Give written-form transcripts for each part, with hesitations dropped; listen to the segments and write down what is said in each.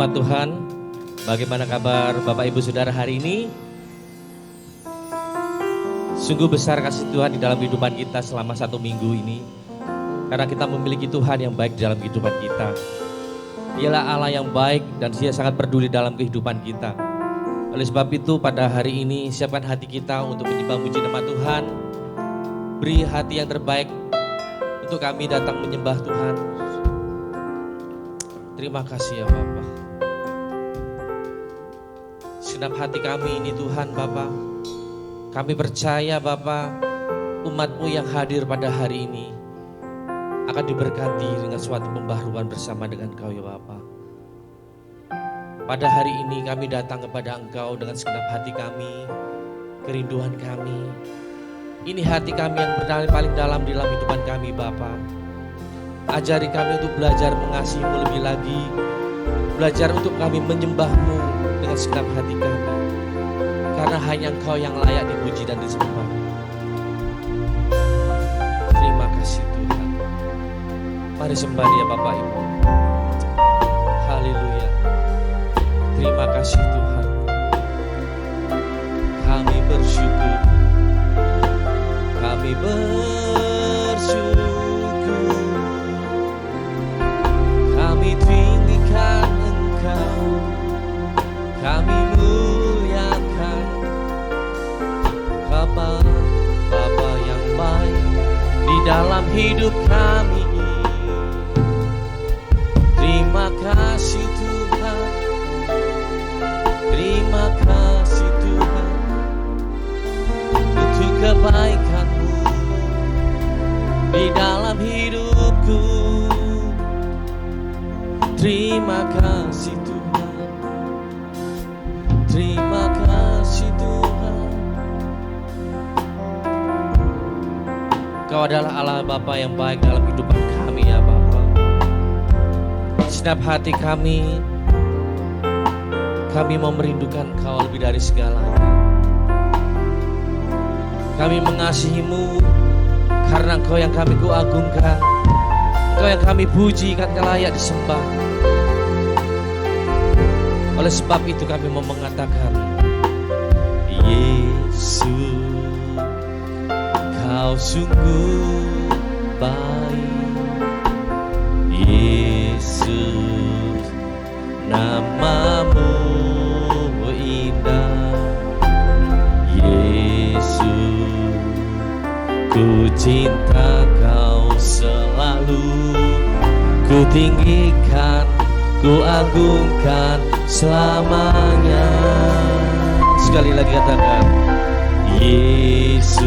umat Tuhan, bagaimana kabar Bapak Ibu Saudara hari ini? Sungguh besar kasih Tuhan di dalam kehidupan kita selama 1 minggu ini. Karena kita memiliki Tuhan yang baik di dalam kehidupan kita. Dialah Allah yang baik dan Dia sangat peduli dalam kehidupan kita. Oleh sebab itu pada hari ini siapkan hati kita untuk menyembah puji nama Tuhan. Beri hati yang terbaik untuk kami datang menyembah Tuhan. Terima kasih ya Bapa. Segenap hati kami ini Tuhan Bapa. Kami percaya Bapa, umat-Mu yang hadir pada hari ini akan diberkati dengan suatu pembaharuan bersama dengan Engkau ya Bapa. Pada hari ini kami datang kepada Engkau dengan segenap hati kami, kerinduan kami. Ini hati kami yang paling dalam di dalam kehidupan kami Bapa. Ajari kami untuk belajar mengasihi-Mu lebih lagi. Belajar untuk kami menyembah-Mu dengan segenap hati kami. Karena hanya Engkau yang layak dipuji dan disembah. Terima kasih Tuhan. Mari sembah Dia Bapak Ibu. Haleluya. Terima kasih Tuhan. Kami bersyukur. Kami bersyukur. Kami tinggikan Engkau, kami muliakan Bapa, Bapa yang baik di dalam hidup kami. Terima kasih Tuhan, terima kasih Tuhan untuk kebaikan-Mu di dalam hidupku. Terima kasih Tuhan, terima kasih Tuhan. Kau adalah Allah Bapa yang baik dalam kehidupan kami ya Bapa. Segenap hati kami mau merindukan Kau lebih dari segalanya. Kami mengasihi-Mu karena Engkau yang kami kuagungkan. Engkau yang kami puji kan layak disembah. Oleh sebab itu kami mau mengatakan, Yesus, Kau sungguh baik. Yesus, nama-Mu indah. Yesus, ku cinta Kau selalu. Ku tinggikan, ku agungkan selamanya. Sekali lagi katakan, Yesus,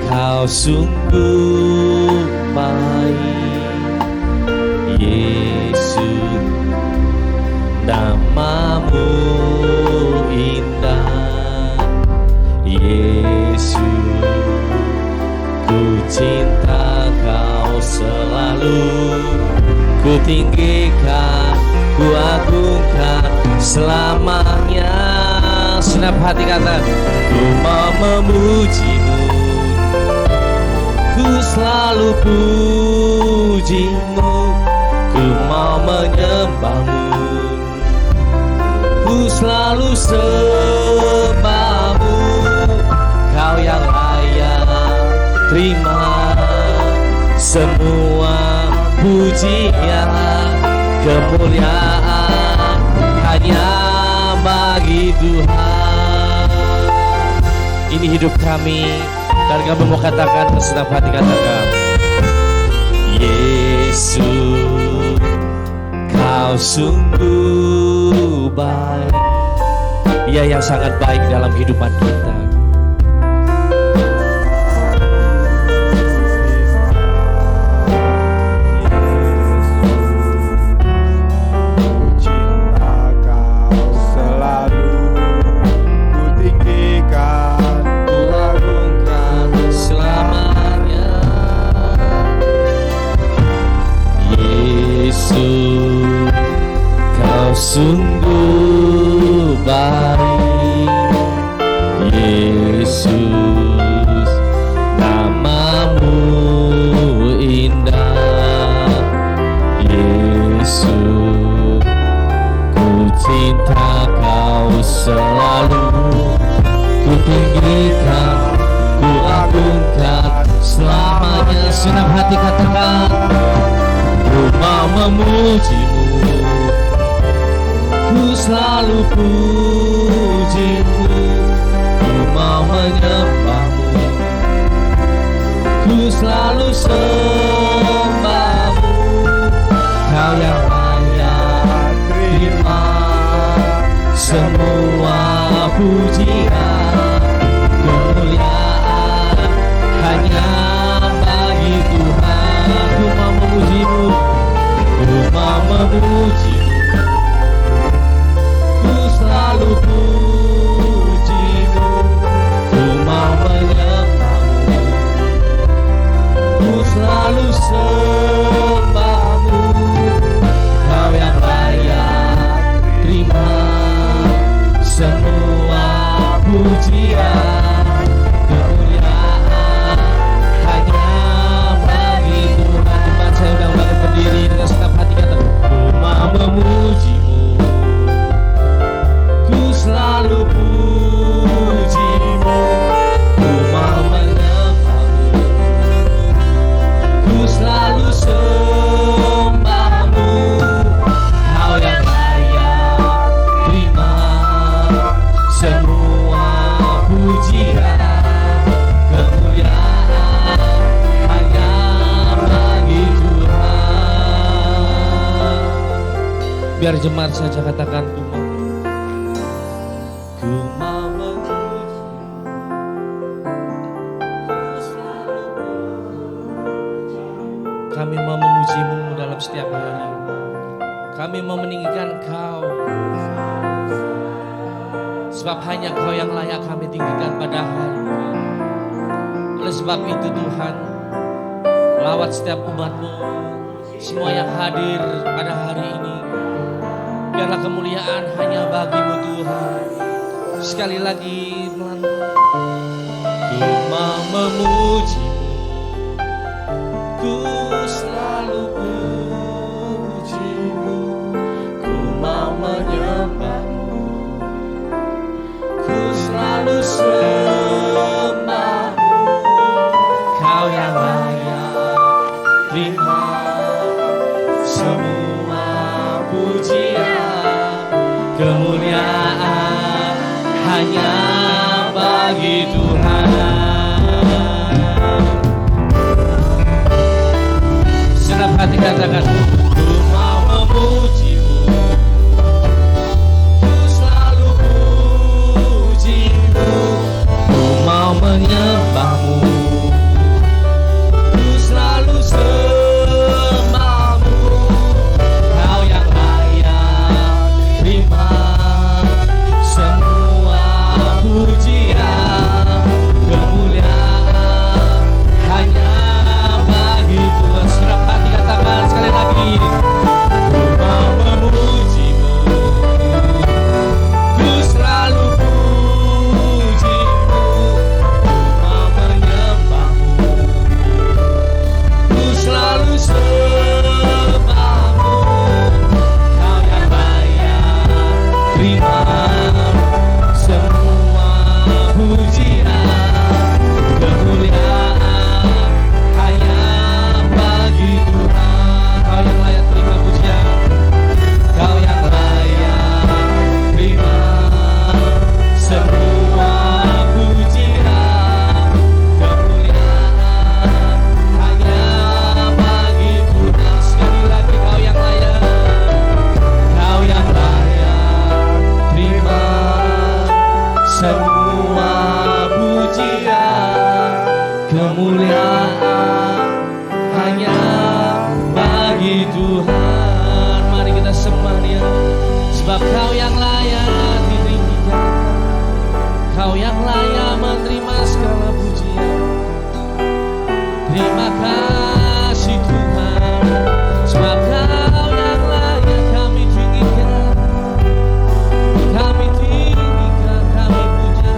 Kau sungguh baik. Yesus, nama-Mu indah. Yesus, ku cinta Kau selalu. Ku tinggikan, ku agungkan selamanya. Segenap hati kata, ku mau memuji-Mu, ku selalu puji-Mu, ku mau menyembah-Mu, ku selalu sembah-Mu. Kau yang layak terima semua pujian, kemuliaan hanya bagi Tuhan. Ini hidup kami dan kami mau katakan segenap hati katakan, Yesus, Kau sungguh baik. Dia yang sangat baik dalam kehidupan kita. Sungguh baik, Yesus, nama-Mu indah, Yesus, Senang hati katakan, ku mau memujimu, ku selalu pujimu, ku mau menyembahmu, ku selalu sembahmu. Kau yang layak terima semua pujian, kemuliaan hanya bagi Tuhan. Ku mau memujimu, ku mau memujimu, ku selalu pujimu, ku mau menyembahmu, ku selalu sembahmu. Kau yang layak terima semua pujian, kemuliaan hanya bagi Tuhan. Teman saya undang bangkit berdiri dengan segenap hati kata, ku mau memujimu, ku selalu pujimu, ku mau menyembahmu, ku selalu sembahmu. Kau yang layak terima semua pujian, kemuliaan hanya bagi Tuhan. Biar jemaat saja katakan, ku mau memuji, kami mau memujimu dalam setiap hari. Kami mau meninggikan Kau, sebab hanya Kau yang layak kami tinggikan pada hari ini. Oleh sebab itu Tuhan, lawat setiap umat-Mu, semua yang hadir pada hari ini, biarlah kemuliaan hanya bagi-Mu Tuhan. Sekali lagi, ku mau memuji-Mu, ku selalu puji-Mu, ku mau menyembah-Mu, ku selalu sembah-Mu. Kau yang layak terima semua pujian, kemuliaan hanya bagi Tuhan. Senang hati katakan, ku mau memuji-Mu, ku selalu puji-Mu, ku mau menyembah-Mu, ku selalu sembah-Mu. Kau yang layak terima semua pujian, kemuliaan hanya bagi Tuhan. Senang hati katakan sekali lagi, ku mau memuji-Mu, ku selalu puji-Mu, ku mau menyembah-Mu, ku selalu sembah-Mu. Kau yang layak terima semua pujian, kemuliaan hanya bagi Tuhan. Kau yang layak terima pujian, Kau yang layak terima semua pujian, kemuliaan hanya bagi Tuhan. Sekali lagi, Kau yang layak, Kau yang layak terima semua pujian, kemuliaan hanya bagi Tuhan. Mari kita sembah Dia, sebab Kau yang layak ditinggikan, Kau yang layak menerima segala pujian. Terima kasih Tuhan, sebab Kau yang layak kami tinggikan, kami tinggikan, kami puja.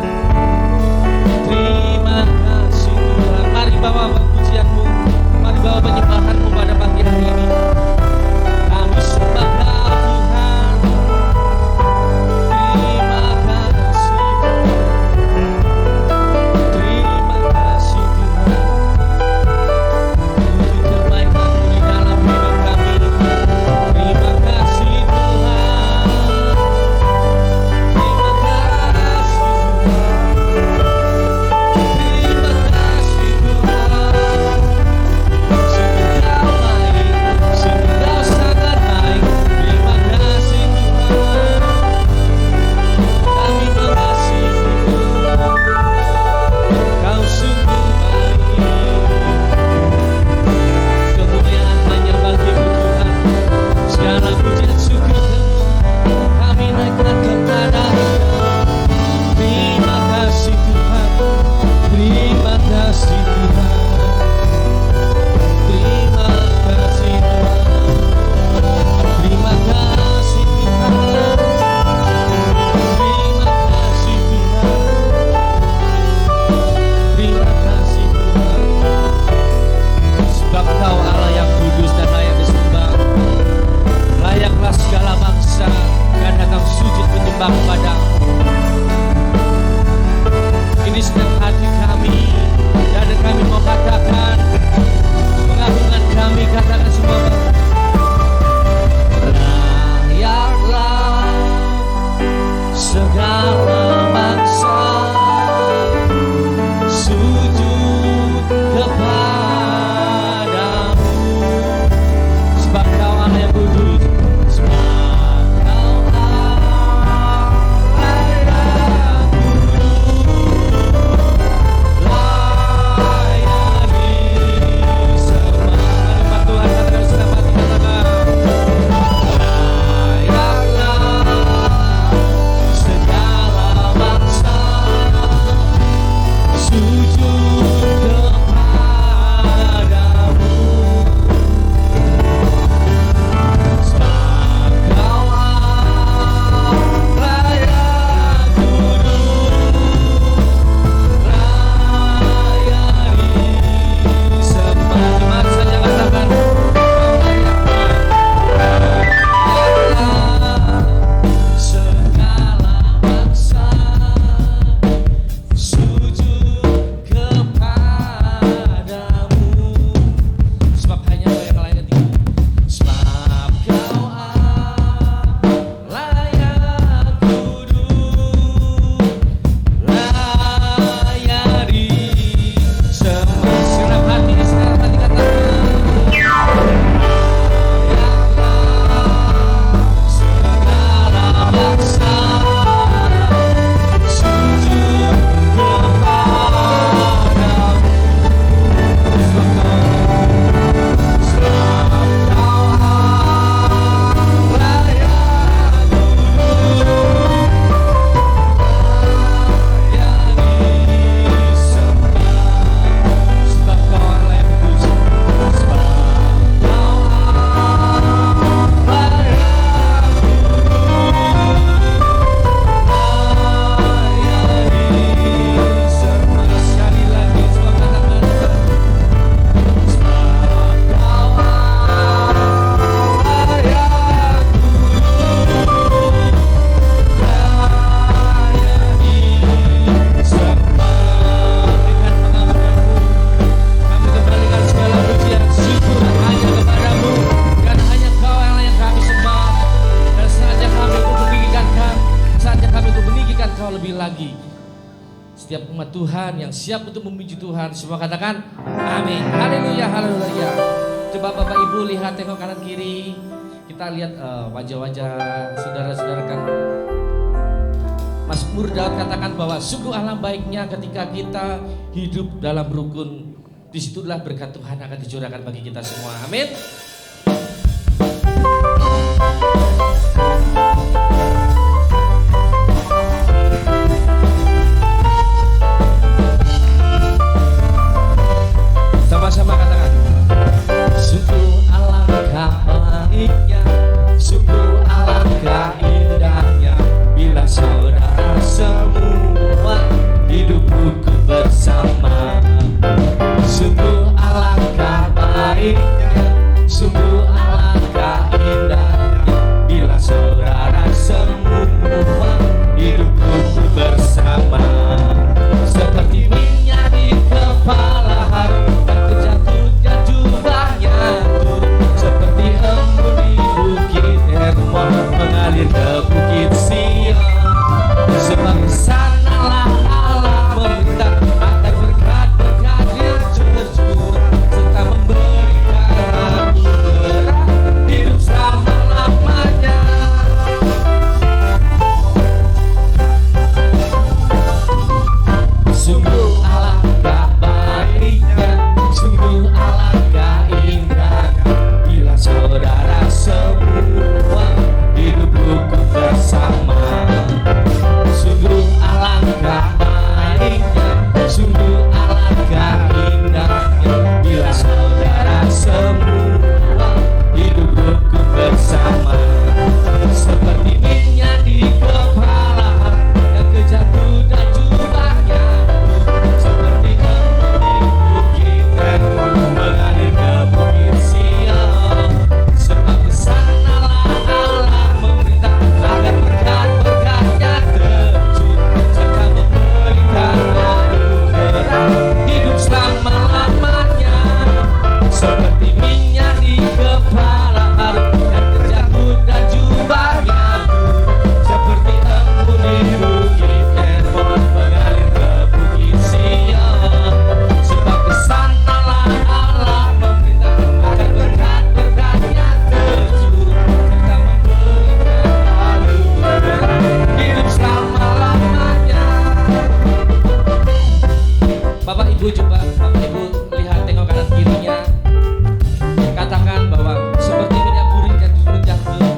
Terima kasih Tuhan. Mari bawa pujian-Mu, mari bawa penyembahan-Mu pada pagi hari ini. Kami sembah Kau Tuhan. Terima kasih Tuhan. Terima kasih Tuhan. Tuhan, yang siap untuk memuji Tuhan. Semua katakan amin. Haleluya, haleluya. Coba Bapak Ibu lihat, tengok kanan kiri. Kita lihat wajah-wajah saudara-saudara kan. Mazmur Daud katakan bahwa sungguh alangkah baiknya ketika kita hidup dalam rukun. Disitulah berkat Tuhan akan dicurahkan bagi kita semua. Amin. Sama-sama katakan. Sungguh alangkah baiknya, sungguh alangkah indahnya, bila saudara semua hidup rukun bersama. Sungguh alangkah baiknya, sungguh alangkah indahnya, bila saudara semua hidup rukun bersama. Seperti minyak di kepala Harun dan kejatuhnya jubahnya turun, seperti embun di bukit Hermon mengalir ke bukit Sion. Sebab sanalah Allah meminta agar berkat-berkatnya tercurah, serta memberikan anugerah hidup selama-lamanya. Sungguh alangkah baiknya, sungguh alangkah indahnya, bila saudara semua hidup rukun bersama. Sungguh alangkah baiknya, sungguh alangkah indahnya, bila saudara semua hidup rukun bersama. Seperti minyak di kepala yang kejatuh dan jubahnya, seperti embun di bukit Hermon mengalir ke bukit Sion. Sebab kesanalah Allah memerintah agar berkat-berkatnya tercurah, serta memberikan anugerah hidup selama-lamanya. Seperti minyak di kepala Harun yang kejatuh dan jubahnya turun, seperti embun di bukit Hermon mengalir ke bukit Sion. Sebab kesanalah Allah memerintah agar berkat-berkatnya tercurah, serta memberikan anugerah hidup selama-lamanya. Bapak Ibu, coba Bapak Ibu lihat, tengok kanan kirinya. Katakan bahwa seperti minyak buri dan turun jatuh,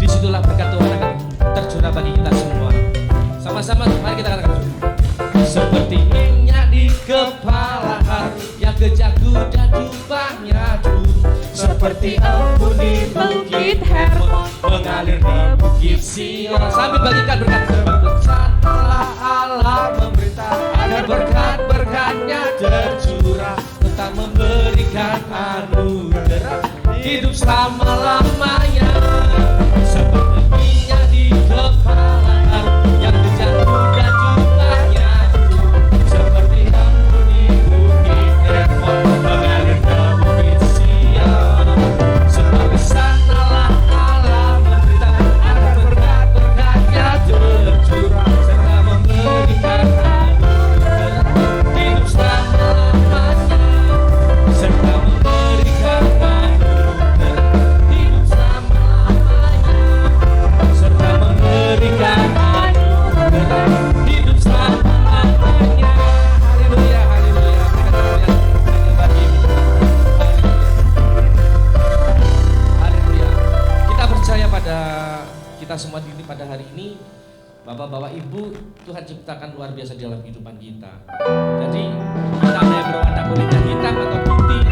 disitulah berkat Tuhan akan tercurah bagi kita semua. Sama-sama mari kita katakan. Seperti minyak di kepala Harun yang kejatuh dan jubahnya turun, seperti embun di bukit Hermon mengalir di bukit Sion. Sambil bagikan berkat. Sanalah Allah memerintah agar berkat-berkatnya tercurah, tetap memberikan anugerah hidup selama-lamanya. Seperti minyak di kepala Harun yang kejatuh dan jubahnya turun, seperti embun di bukit Hermon mengalir ke bukit Sion. Sebab kesanalah Allah memerintah agar berkat-berkatnya tercurah, serta memberikan anugerah hidup selama-lamanya. Serta memberikan anugerah hidup selama-lamanya. Serta memberikan anugerah hidup selama-lamanya. Haleluya, haleluya. Haleluya. Kita percaya pada kita semua di pada hari ini, Bapak-bapak Ibu, Tuhan ciptakan luar biasa dalam kehidupan kita. Jadi kita ada yang berwarna kulitnya hitam atau putih,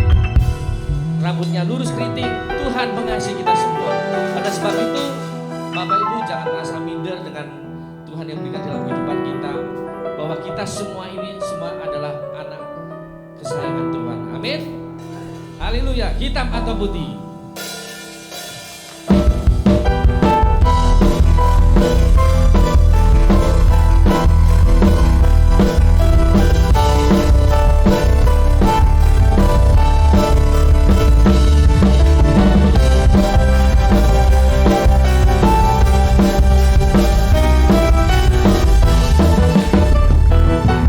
rambutnya lurus keriting, Tuhan mengasihi kita semua. Pada sebab itu, Bapak Ibu jangan merasa minder dengan Tuhan yang berikan dalam kehidupan kita, bahwa kita semua ini semua adalah anak kesayangan Tuhan. Amin. Haleluya. Hitam atau putih?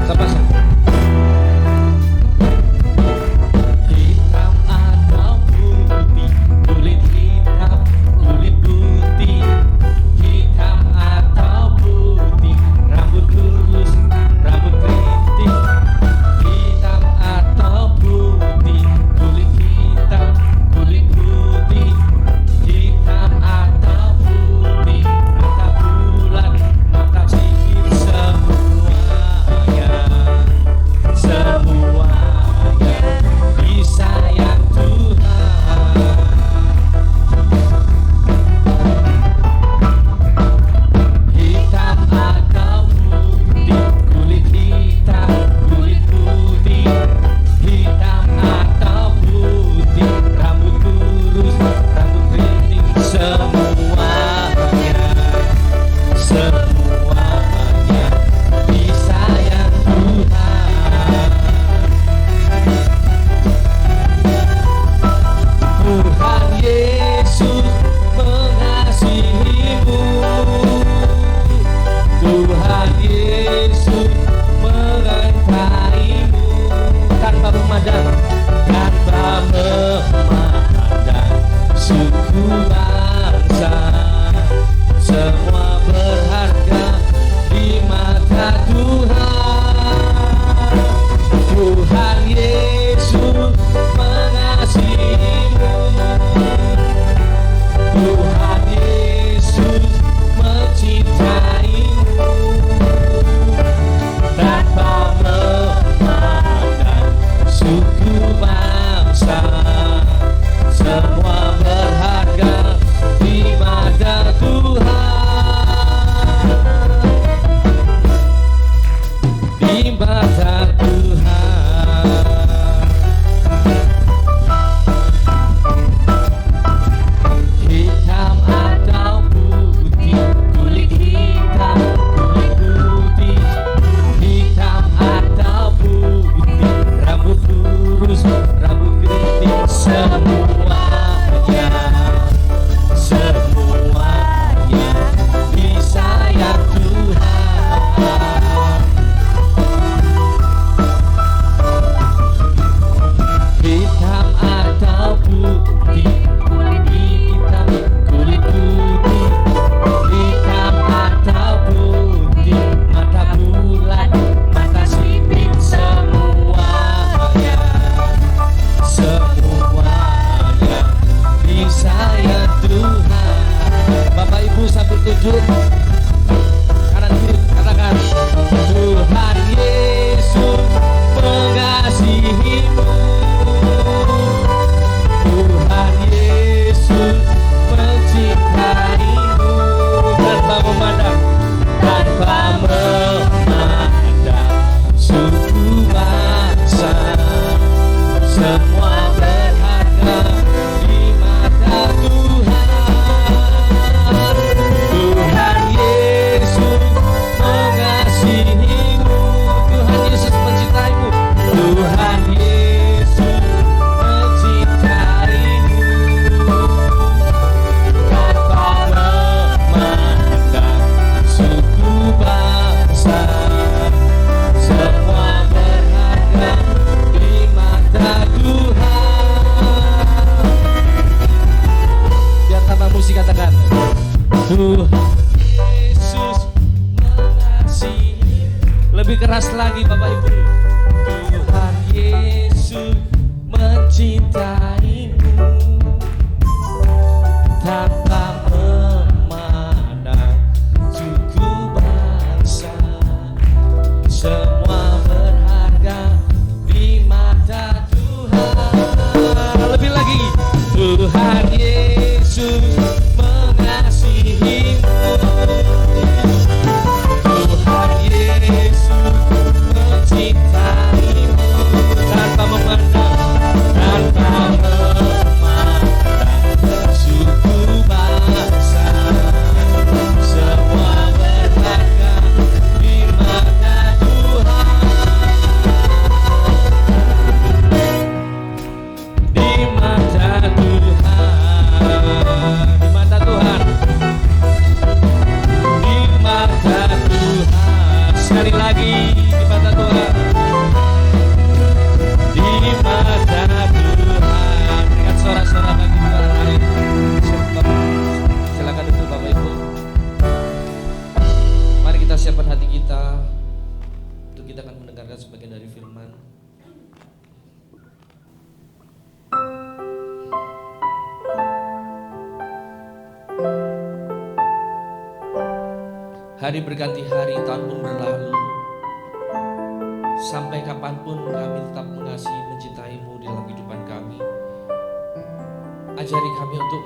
Sama-sama. putih, kulit hitam, kulit putih, hitam atau putih, mata bulat, mata sipit, semuanya disayang Tuhan. Bapak Ibu sambil tunjuk kanan kiri, katakan Tuhan Yesus mengasihimu. Tuhan Yesus mencintaimu tanpa memandang suku bangsa, semua berharga di mata Tuhan. Tuhan Yesus mengasihimu. Tuhan Yesus mencintaimu. Tuhan Yesus mencintaimu tanpa memandang suku bangsa, semua berharga di mata Tuhan. Biar tambah musik, katakan Tuhan Yesus mengasihi. Lebih keras lagi Bapak Ibu. Tuhan Yesus mencintaimu tanpa memandang suku bangsa, semua berharga di mata Tuhan. Lebih lagi, Tuhan Yesus mengasihimu. Tuhan Yesus mencintaimu tanpa memandang suku bangsa, semua berharga di mata Tuhan. Di mata Tuhan, di mata Tuhan, di mata Tuhan. Sekali lagi, di mata Tuhan, di mata Tuhan. Berikan sorak-sorak bagi Tuhan hari. Silakan duduk Bapak Ibu. Mari kita siapkan hati kita untuk kita akan mendengarkan sebagian dari firman. Hari berganti hari, tahun pun berlalu. Sampai kapanpun kami tetap mengasihi, mencintaimu di dalam kehidupan kami. Ajari kami untuk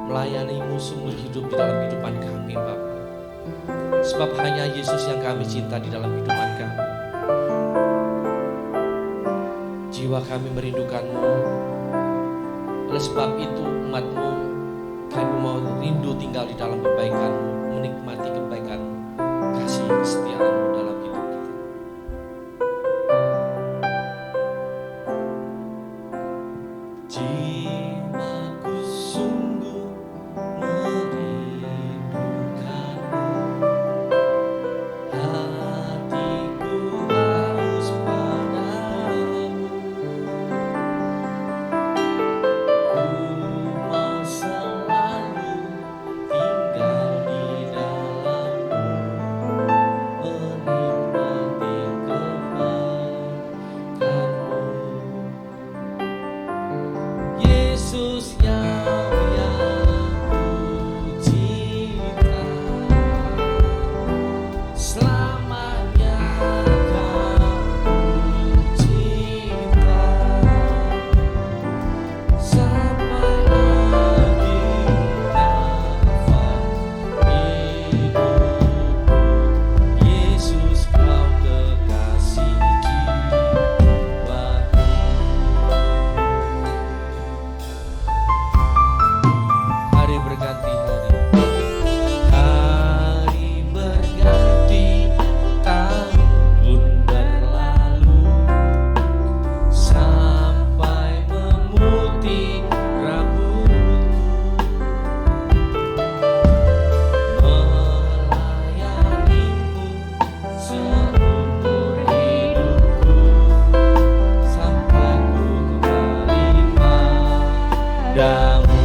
melayanimu seumur hidup di dalam kehidupan kami, Bapa. Sebab hanya Yesus yang kami cinta di dalam kehidupan kami. Jiwa kami merindukanmu. Oleh sebab itu umatmu, kami mau rindu tinggal di dalam kebaikanmu, menikmati kebaikanmu, kasih kesetiaanmu dalam hidup kita. Jiwaku sungguh merindukanmu, hatiku haus padamu. Ku mau selalu tinggal di dalammu, menikmati kebaikanmu. Yesus yang ku cinta, selamanya Kau ku cinta, sampai akhir nafas hidupku. Yesus Kau kekasih jiwaku. padamu.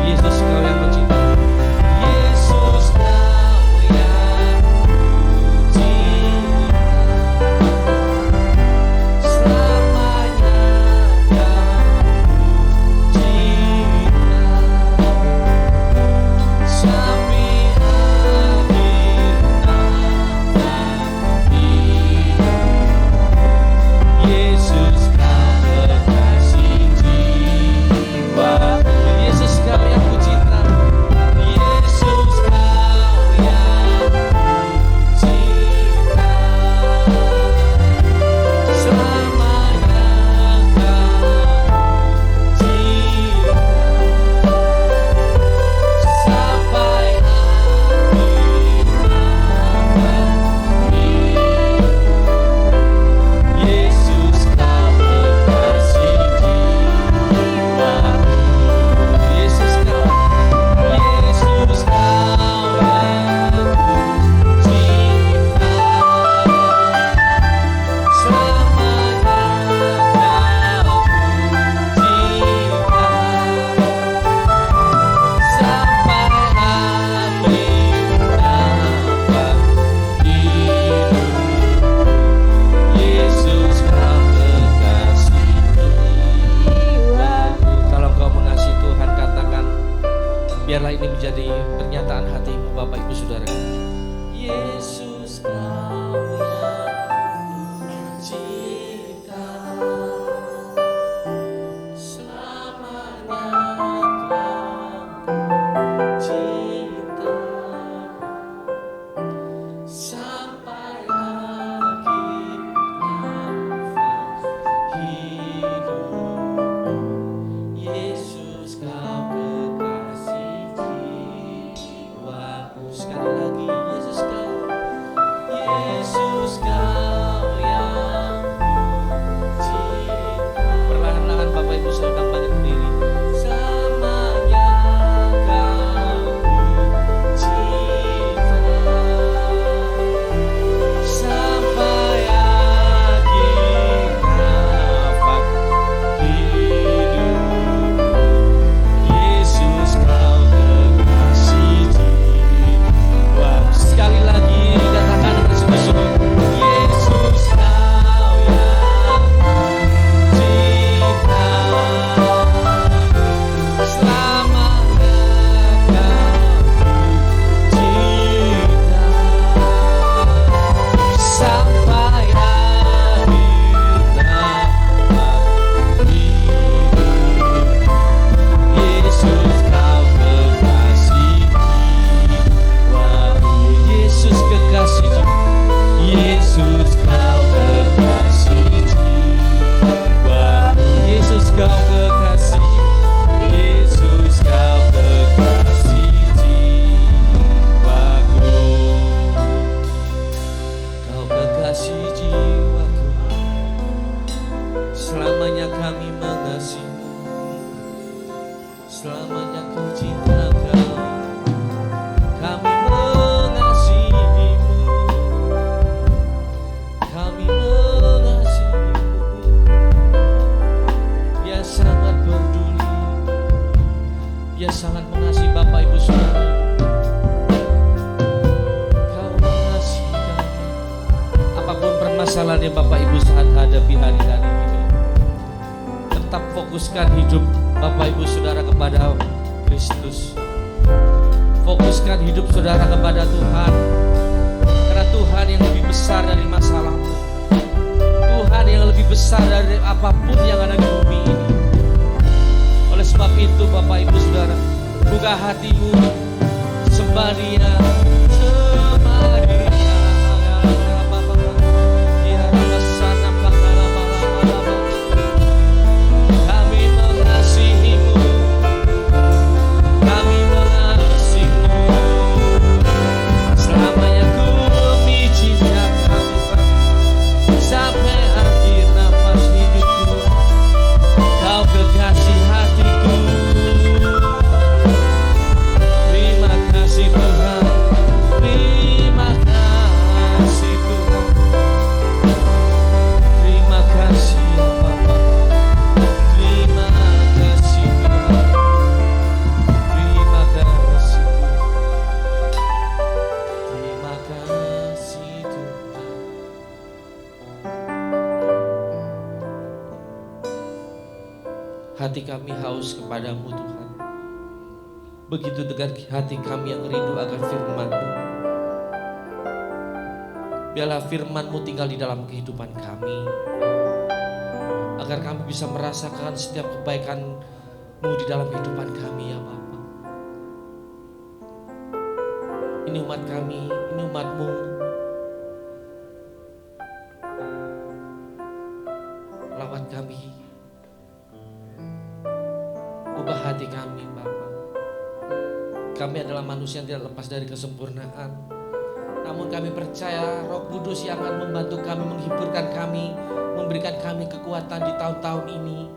Yesus Kau yang kucinta, Yesus Kau yang kucinta, selamanya Kau cinta, sampai akhir nafas hidup. Yesus Kau kekasih jiwa, Yesus Kau yang kucinta, Yesus Kau yang kucinta, selamanya Kau cinta, sampai akhir nafas hidup. Yesus Kau kekasih jiwa, Yesus Kau yang kucinta, selamanya Kau cinta, sampai akhir nafas hidup. Yesus Kau kekasih jiwaku. Kalau kau mengasihi Tuhan, katakan, biarlah ini menjadi pernyataan hatimu, Bapak Ibu Saudara. Yesus Kau yang cinta, selamanya Kau cinta, sampai akhir nafas hidup. Yesus Kau kekasih jiwaku. Sekali lagi, Yesus Kau yang kucinta. Perlahan-lahan Bapak Ibu Saudara balik berdiri. Selamanya Kau cinta, sampai akhir nafas hidup. Yesus Kau kekasih jiwa. Sekali lagi katakan dengan sungguh-sungguh, Yesus Kau yang cinta, selamanya Kau cinta, sampai akhir nafas hidup. Yesus Kau kekasih jiwaku. Yesus kekasih jiwa, Yesus Kau kekasih jiwaku. Yesus Kau kekasih, Yesus Kau kekasih jiwaku. Kau kekasih jiwaku, selamanya kami mengasihimu, selamanya ku cinta Kau, kami mengasihimu, kami mengasihimu. Dia sangat peduli, Dia sangat mengasihi Bapak Ibu Saudara. Kau mengasihi kami, apapun permasalahan yang Bapak Ibu saat hadapi hari-hari ini, tetap fokuskan hidup Bapak Ibu Saudara kepada Kristus. Fokuskan hidup saudara kepada Tuhan, karena Tuhan yang lebih besar dari masalahmu, Tuhan yang lebih besar dari apapun yang ada di bumi ini. Oleh sebab itu Bapak Ibu Saudara, buka hatimu, sembah Dia, sembah Dia. Kami mengasihimu, kami mengasihimu, selamanya ku cinta Kau, sampai akhir nafas hidupku. Kau kekasih hatiku. Terima kasih Tuhan. kami haus kepadamu Tuhan. Begitu dengan hati kami yang rindu akan firman-Mu. Biarlah firman-Mu tinggal di dalam kehidupan kami, agar kami bisa merasakan setiap kebaikan-Mu di dalam kehidupan kami ya Bapa. Ini umat kami, ini umat-Mu. Lawan kami, ubah hati kami Bapa. Kami adalah manusia yang tidak lepas dari kesempurnaan, namun kami percaya Roh Kudus yang akan membantu kami, menghiburkan kami, memberikan kami kekuatan di tahun-tahun ini,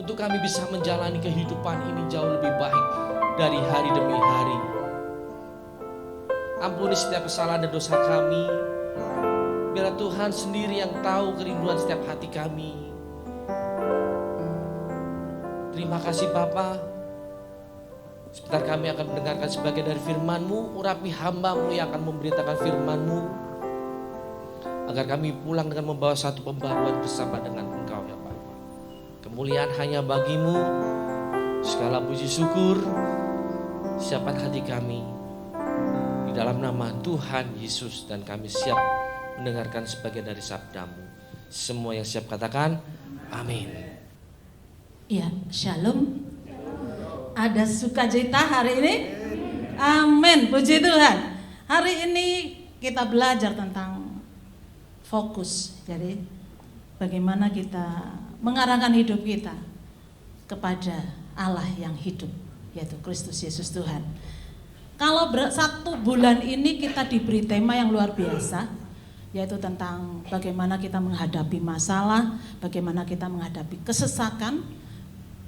untuk kami bisa menjalani kehidupan ini jauh lebih baik dari hari demi hari. Ampuni setiap kesalahan dan dosa kami. Biarlah Tuhan sendiri yang tahu kerinduan setiap hati kami. Terima kasih Bapa. Sebentar kami akan mendengarkan sebagian dari firman-Mu. Urapi hamba-Mu yang akan memberitakan firman-Mu, agar kami pulang dengan membawa satu pembaruan bersama dengan Engkau ya Bapa. Kemuliaan hanya bagi-Mu. Segala puji syukur, siapkan hati kami di dalam nama Tuhan Yesus, dan kami siap mendengarkan sebagian dari sabda-Mu. Semua yang siap katakan amin. Ya, shalom. Ada sukacita hari ini? Amin, puji Tuhan. Hari ini kita belajar tentang fokus. Jadi bagaimana kita mengarahkan hidup kita kepada Allah yang hidup, yaitu Kristus Yesus Tuhan. Kalau 1 bulan ini kita diberi tema yang luar biasa, yaitu tentang bagaimana kita menghadapi masalah, bagaimana kita menghadapi kesesakan.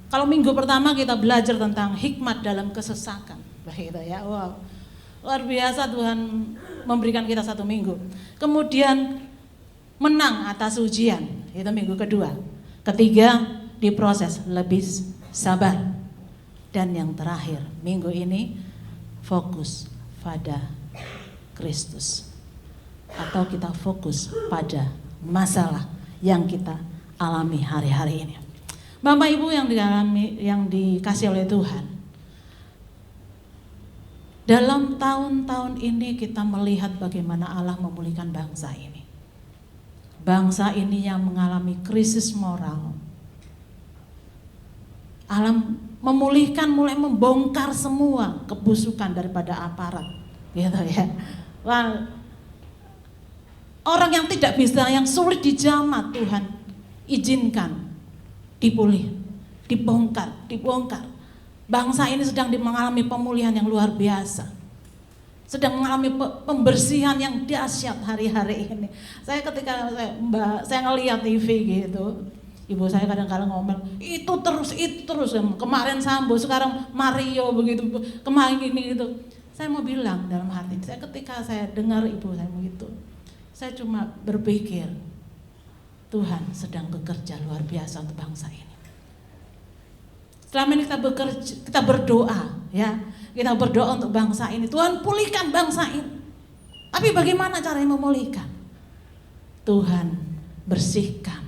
Kalau minggu pertama kita belajar tentang hikmat dalam kesesakan, begitu ya. Wow, luar biasa Tuhan memberikan kita 1 minggu. Kemudian menang atas ujian, itu minggu kedua. Ketiga, diproses lebih sabar. Dan yang terakhir, minggu ini fokus pada Kristus, atau kita fokus pada masalah yang kita alami hari-hari ini. Bapak Ibu yang dikasih oleh Tuhan, dalam tahun-tahun ini kita melihat bagaimana Allah memulihkan bangsa ini. Bangsa ini yang mengalami krisis moral. Allah memulihkan, mulai membongkar semua kebusukan daripada aparat, gitu ya. Wah, orang yang tidak bisa, yang sulit dijamah, Tuhan izinkan dibongkar. Bangsa ini sedang mengalami pemulihan yang luar biasa, sedang mengalami pembersihan yang dahsyat hari-hari ini. Saya ketika saya ngelihat TV gitu, ibu saya kadang-kadang ngomel, itu terus, kemarin Sambo, sekarang Mario begitu, kemarin ini gitu. Saya mau bilang dalam hati, ketika saya dengar ibu saya begitu, saya cuma berpikir, Tuhan sedang bekerja luar biasa untuk bangsa ini. Selama ini kita berdoa, ya, kita berdoa untuk bangsa ini. Tuhan pulihkan bangsa ini. Tapi bagaimana caranya memulihkan? Tuhan bersihkan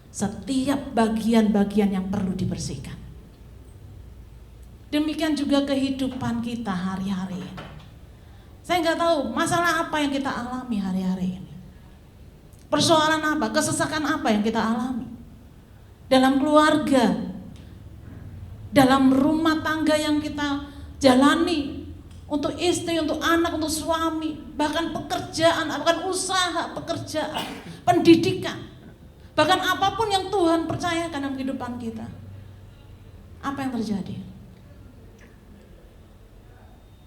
setiap bagian-bagian yang perlu dibersihkan. Demikian juga kehidupan kita hari-hari ini. Saya nggak tahu masalah apa yang kita alami hari-hari ini. Persoalan apa, kesesakan apa yang kita alami dalam keluarga, dalam rumah tangga yang kita jalani, untuk istri, untuk anak, untuk suami, bahkan pekerjaan, bahkan usaha, pekerjaan, pendidikan, bahkan apapun yang Tuhan percayakan dalam kehidupan kita. Apa yang terjadi?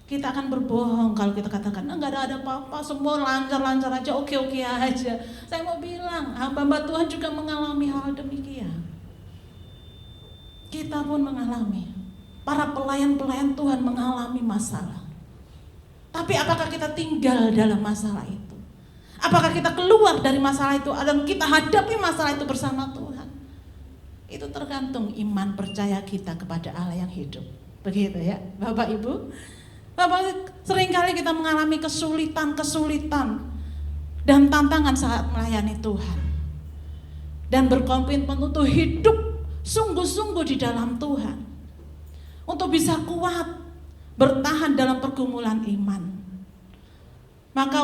Kita akan berbohong kalau kita katakan enggak ada apa-apa, semua lancar-lancar aja, oke-oke aja. Saya mau bilang, hamba-hamba Tuhan juga mengalami hal demikian. Kita pun mengalami, para pelayan-pelayan Tuhan mengalami masalah. Tapi apakah kita tinggal dalam masalah itu? Apakah kita keluar dari masalah itu dan kita hadapi masalah itu bersama Tuhan? Itu tergantung iman percaya kita kepada Allah yang hidup. Begitu ya, Bapak Ibu. Bapak, seringkali kita mengalami kesulitan dan tantangan saat melayani Tuhan. Dan berkomitmen untuk hidup sungguh-sungguh di dalam Tuhan, untuk bisa kuat bertahan dalam pergumulan iman. Maka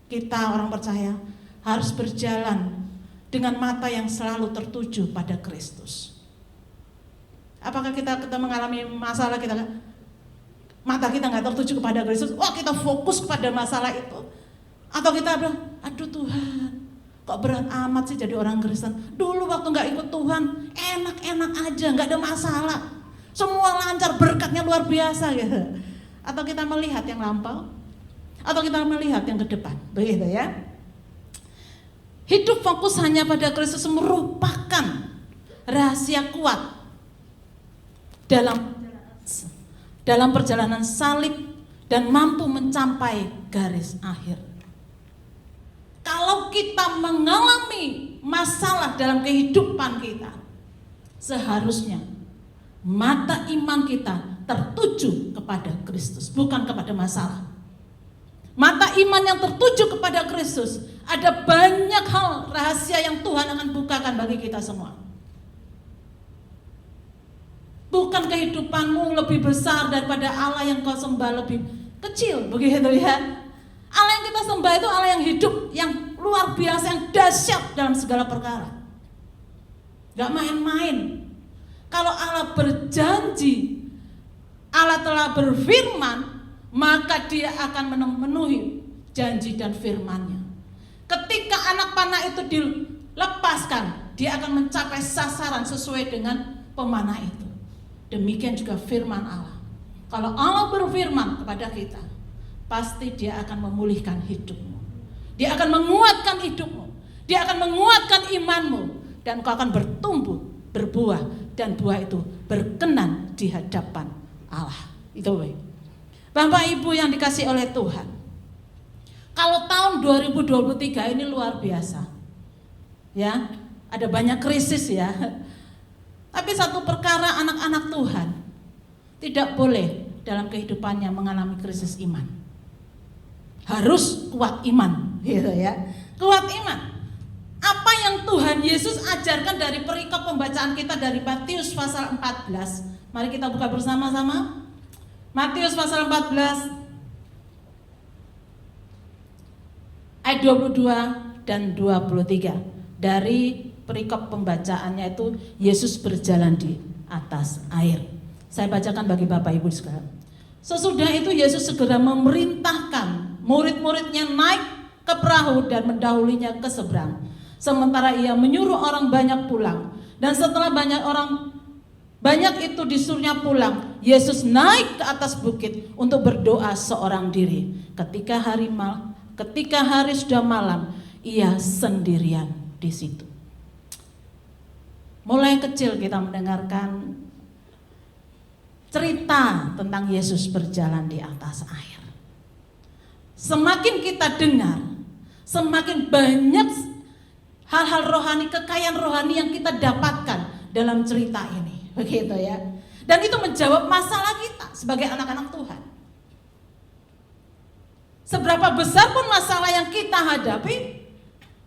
kita orang percaya harus berjalan dengan mata yang selalu tertuju pada Kristus. Apakah kita mengalami masalah, mata kita nggak tertuju kepada Kristus, kita fokus kepada masalah itu, atau kita bilang, aduh Tuhan, kok berat amat sih jadi orang Kristen. Dulu waktu nggak ikut Tuhan enak-enak aja, nggak ada masalah, semua lancar, berkatnya luar biasa gitu. Atau kita melihat yang lampau, atau kita melihat yang ke depan, begitu ya. Hidup fokus hanya pada Kristus merupakan rahasia kuat dalam perjalanan salib dan mampu mencapai garis akhir. Kalau kita mengalami masalah dalam kehidupan kita, seharusnya mata iman kita tertuju kepada Kristus, bukan kepada masalah. Mata iman yang tertuju kepada Kristus, ada banyak hal rahasia yang Tuhan akan bukakan bagi kita semua. Bukan kehidupanmu lebih besar daripada Allah yang kau sembah lebih kecil, begitu ya. Allah yang kita sembah itu Allah yang hidup, yang luar biasa, yang dahsyat dalam segala perkara. Gak main-main. Kalau Allah berjanji, Allah telah berfirman, maka Dia akan memenuhi janji dan firman-Nya. Ketika anak panah itu dilepaskan, dia akan mencapai sasaran sesuai dengan pemanah itu. Demikian juga firman Allah. Kalau Allah berfirman kepada kita, pasti Dia akan memulihkan hidupmu. Dia akan menguatkan hidupmu. Dia akan menguatkan imanmu. Dan kau akan bertumbuh, berbuah. Dan buah itu berkenan di hadapan Allah. Itu Bapak Ibu yang dikasih oleh Tuhan. Kalau tahun 2023 ini luar biasa. Ya, ada banyak krisis ya. Tapi satu perkara anak-anak Tuhan tidak boleh dalam kehidupannya mengalami krisis iman. Harus kuat iman, gitu ya. Kuat iman. Apa yang Tuhan Yesus ajarkan dari perikop pembacaan kita dari Matius pasal 14. Mari kita buka bersama-sama. Matius pasal 14 ayat 22 dan 23. Dari perikop pembacaannya itu Yesus berjalan di atas air. Saya bacakan bagi Bapak Ibu sekalian. Sesudah itu Yesus segera memerintahkan murid-muridnya naik ke perahu dan mendahulinya ke seberang. Sementara Ia menyuruh orang banyak pulang. Dan setelah banyak itu disuruhnya pulang, Yesus naik ke atas bukit untuk berdoa seorang diri. Ketika hari sudah malam, Ia sendirian di situ. Mulai kecil kita mendengarkan cerita tentang Yesus berjalan di atas air. Semakin kita dengar, semakin banyak hal-hal rohani, kekayaan rohani yang kita dapatkan dalam cerita ini, begitu ya. Dan itu menjawab masalah kita sebagai anak-anak Tuhan. Seberapa besar pun masalah yang kita hadapi,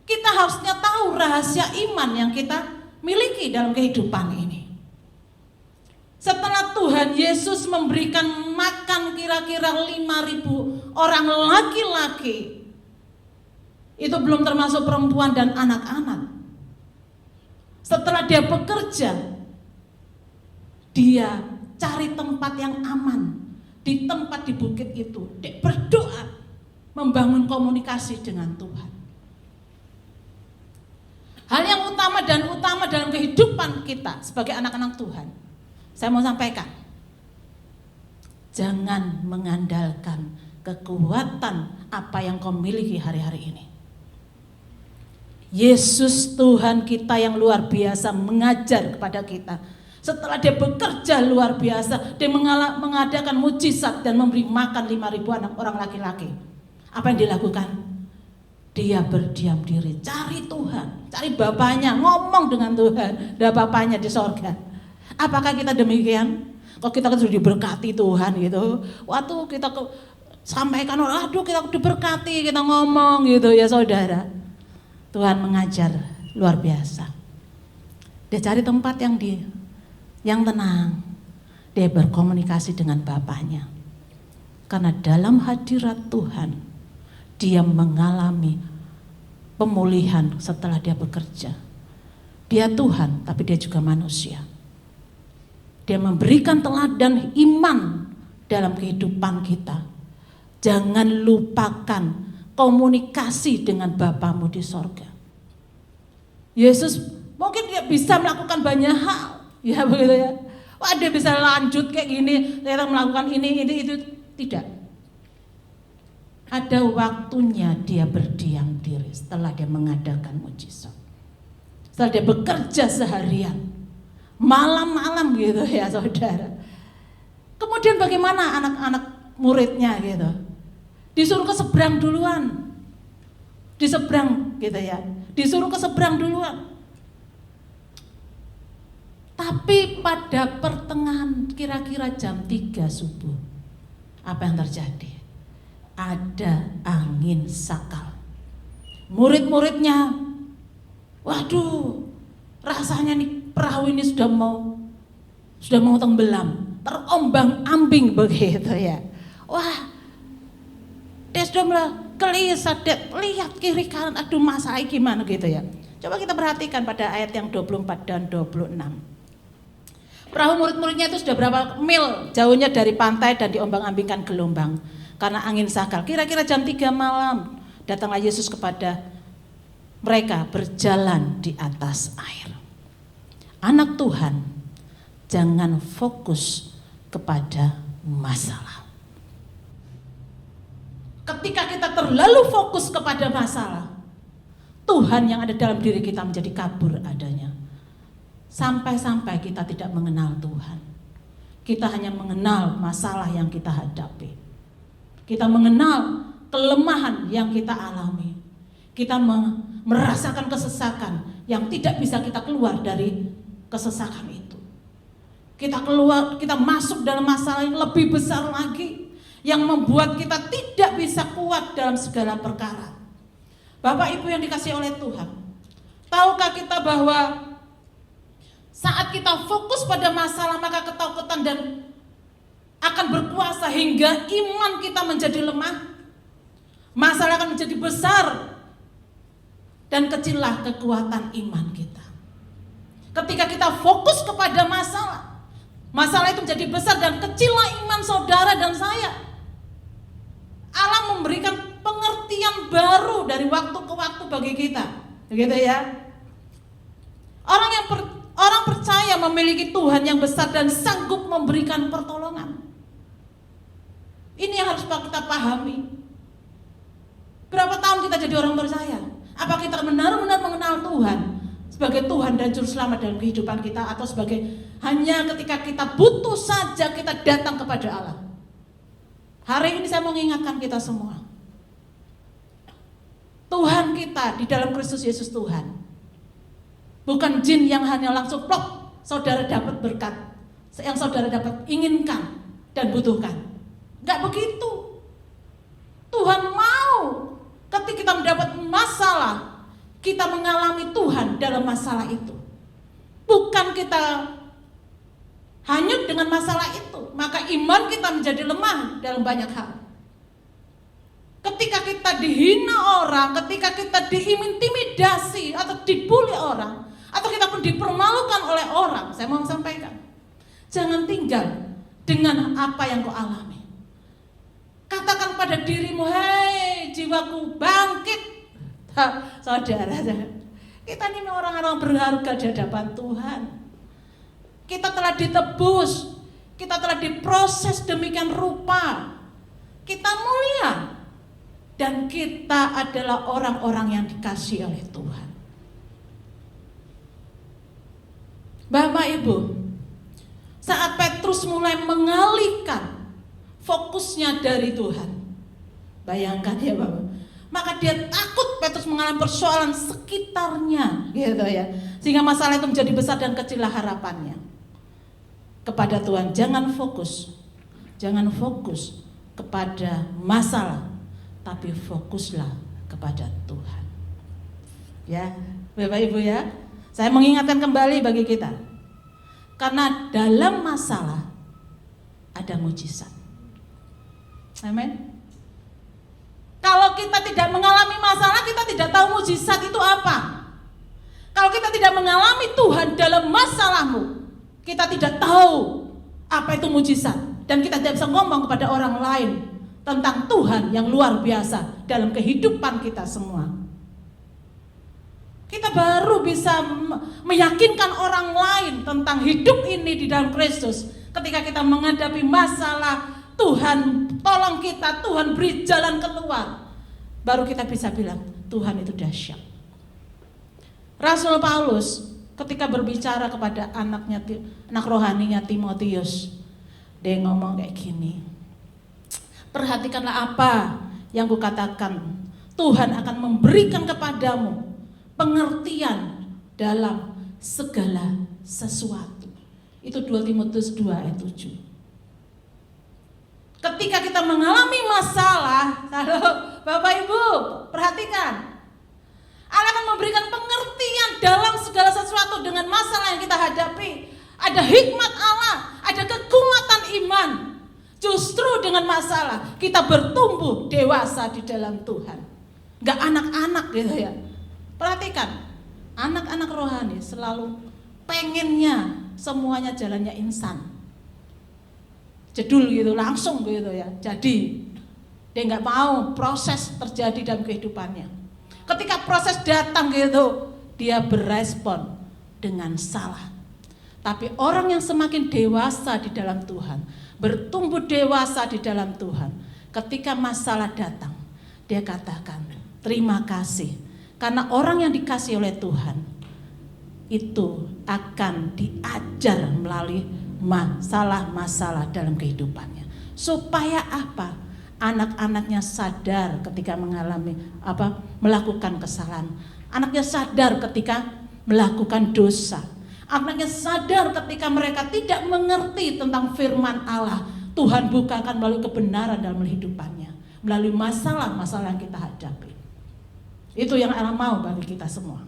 kita harusnya tahu rahasia iman yang kita miliki dalam kehidupan ini. Setelah Tuhan Yesus memberikan makan kira-kira 5.000 orang laki-laki, itu belum termasuk perempuan dan anak-anak. Setelah Dia bekerja, Dia cari tempat yang aman, di tempat di bukit itu, Dia berdoa, membangun komunikasi dengan Tuhan. Hal yang utama dalam kehidupan kita sebagai anak-anak Tuhan, saya mau sampaikan, jangan mengandalkan kekuatan apa yang kau miliki hari-hari ini. Yesus Tuhan kita yang luar biasa mengajar kepada kita. Setelah Dia bekerja luar biasa, Dia mengadakan mujizat dan memberi makan 5.000 orang laki-laki. Apa yang dilakukan? Dia berdiam diri, cari Tuhan, cari Bapaknya, ngomong dengan Tuhan, dan Bapaknya di sorga. Apakah kita demikian? Kalau kita sudah diberkati Tuhan gitu, waktu kita sampaikan, aduh kita diberkati, kita ngomong gitu ya saudara. Tuhan mengajar luar biasa. Dia cari tempat yang tenang. Dia berkomunikasi dengan Bapaknya. Karena dalam hadirat Tuhan, dia mengalami pemulihan setelah dia bekerja. Dia Tuhan, tapi dia juga manusia. Dia memberikan teladan iman dalam kehidupan kita. Jangan lupakan komunikasi dengan Bapamu di sorga. Yesus mungkin dia bisa melakukan banyak hal, ya begitu ya. Wah, dia bisa lanjut kayak gini, ternyata melakukan ini, itu, tidak. Ada waktunya dia berdiam diri setelah dia mengadakan mujizat. Setelah dia bekerja seharian, malam-malam gitu ya saudara. Kemudian bagaimana anak-anak muridnya gitu? Disuruh ke seberang duluan. Di seberang gitu ya. Disuruh ke seberang duluan. Tapi pada pertengahan kira-kira jam 3 subuh, apa yang terjadi? Ada angin sakal. Murid-muridnya, waduh, rasanya nih perahu ini sudah mau tenggelam, terombang-ambing begitu ya. Wah, dia sudah mulai gelisah, lihat kiri kanan, aduh masalah gimana gitu ya. Coba kita perhatikan pada ayat yang 24 dan 26. Perahu murid-muridnya itu sudah berapa mil jauhnya dari pantai dan diombang-ambingkan gelombang karena angin sakal. Kira-kira jam 3 malam datanglah Yesus kepada mereka berjalan di atas air. Anak Tuhan, jangan fokus kepada masalah. Ketika kita terlalu fokus kepada masalah, Tuhan yang ada dalam diri kita menjadi kabur adanya. Sampai-sampai kita tidak mengenal Tuhan. Kita hanya mengenal masalah yang kita hadapi. Kita mengenal kelemahan yang kita alami. Kita merasakan kesesakan yang tidak bisa kita keluar dari kesesakan itu. Kita masuk dalam masalah yang lebih besar lagi, yang membuat kita tidak bisa kuat dalam segala perkara. Bapak Ibu yang dikasihi oleh Tuhan, tahukah kita bahwa saat kita fokus pada masalah, maka ketakutan dan akan berkuasa hingga iman kita menjadi lemah. Masalah akan menjadi besar dan kecillah kekuatan iman kita. Ketika kita fokus kepada masalah itu menjadi besar dan kecillah iman saudara dan saya. Allah memberikan pengertian baru dari waktu ke waktu bagi kita, begitu ya. Orang percaya memiliki Tuhan yang besar dan sanggup memberikan pertolongan. Ini yang harus kita pahami. Berapa tahun kita jadi orang percaya? Apa kita benar-benar mengenal Tuhan sebagai Tuhan dan Juru Selamat dalam kehidupan kita, atau sebagai hanya ketika kita butuh saja kita datang kepada Allah? Hari ini saya mau mengingatkan kita semua. Tuhan kita di dalam Kristus Yesus Tuhan. Bukan jin yang hanya langsung plok, saudara dapat berkat yang saudara dapat inginkan dan butuhkan. Enggak begitu. Tuhan mau ketika kita mendapat masalah, kita mengalami Tuhan dalam masalah itu. Bukan kita hanyut dengan masalah itu, maka iman kita menjadi lemah dalam banyak hal. Ketika kita dihina orang, ketika kita diintimidasi atau dibully orang, atau kita pun dipermalukan oleh orang, saya mau sampaikan, jangan tinggal dengan apa yang kau alami. Katakan pada dirimu, hei jiwaku bangkit. Saudara, kita ini orang-orang berharga di hadapan Tuhan. Kita telah ditebus, kita telah diproses demikian rupa. Kita mulia, dan kita adalah orang-orang yang dikasihi oleh Tuhan. Bapak Ibu, saat Petrus mulai mengalihkan fokusnya dari Tuhan, bayangkan ya Bapak, maka dia takut Petrus mengalami persoalan sekitarnya, gitu ya, sehingga masalah itu menjadi besar dan kecillah harapannya kepada Tuhan. Jangan fokus kepada masalah, tapi fokuslah kepada Tuhan. Ya, Bapak Ibu ya. Saya mengingatkan kembali bagi kita, karena dalam masalah ada mujizat. Amin. Kalau kita tidak mengalami masalah, kita tidak tahu mujizat itu apa. Kalau kita tidak mengalami Tuhan dalam masalahmu, kita tidak tahu apa itu mujizat. Dan kita tidak bisa ngomong kepada orang lain tentang Tuhan yang luar biasa dalam kehidupan kita semua. Kita baru bisa meyakinkan orang lain tentang hidup ini di dalam Kristus ketika kita menghadapi masalah. Tuhan tolong kita, Tuhan beri jalan keluar. Baru kita bisa bilang, Tuhan itu dahsyat. Rasul Paulus ketika berbicara kepada anak rohaninya Timotius, dia ngomong kayak gini, perhatikanlah apa yang kukatakan, Tuhan akan memberikan kepadamu pengertian dalam segala sesuatu. Itu 2 Timotius 2 ayat 7. Ketika kita mengalami masalah, Bapak Ibu perhatikan, Allah akan memberikan pengertian dalam segala sesuatu dengan masalah yang kita hadapi. Ada hikmat Allah, ada kekuatan iman. Justru dengan masalah kita bertumbuh dewasa di dalam Tuhan. Gak anak-anak gitu ya. Perhatikan, anak-anak rohani selalu pengennya semuanya jalannya instan. Jedul gitu, langsung gitu ya. Jadi dia nggak mau proses terjadi dalam kehidupannya. Ketika proses datang gitu, dia berespon dengan salah. Tapi orang yang semakin dewasa di dalam Tuhan, bertumbuh dewasa di dalam Tuhan, ketika masalah datang, dia katakan terima kasih, karena orang yang dikasih oleh Tuhan itu akan diajar melalui masalah-masalah dalam kehidupannya. Supaya apa? Anak-anaknya sadar ketika melakukan kesalahan. Anaknya sadar ketika melakukan dosa. Anaknya sadar ketika mereka tidak mengerti tentang firman Allah. Tuhan bukakan melalui kebenaran dalam kehidupannya, melalui masalah-masalah yang kita hadapi. Itu yang Allah mau bagi kita semua.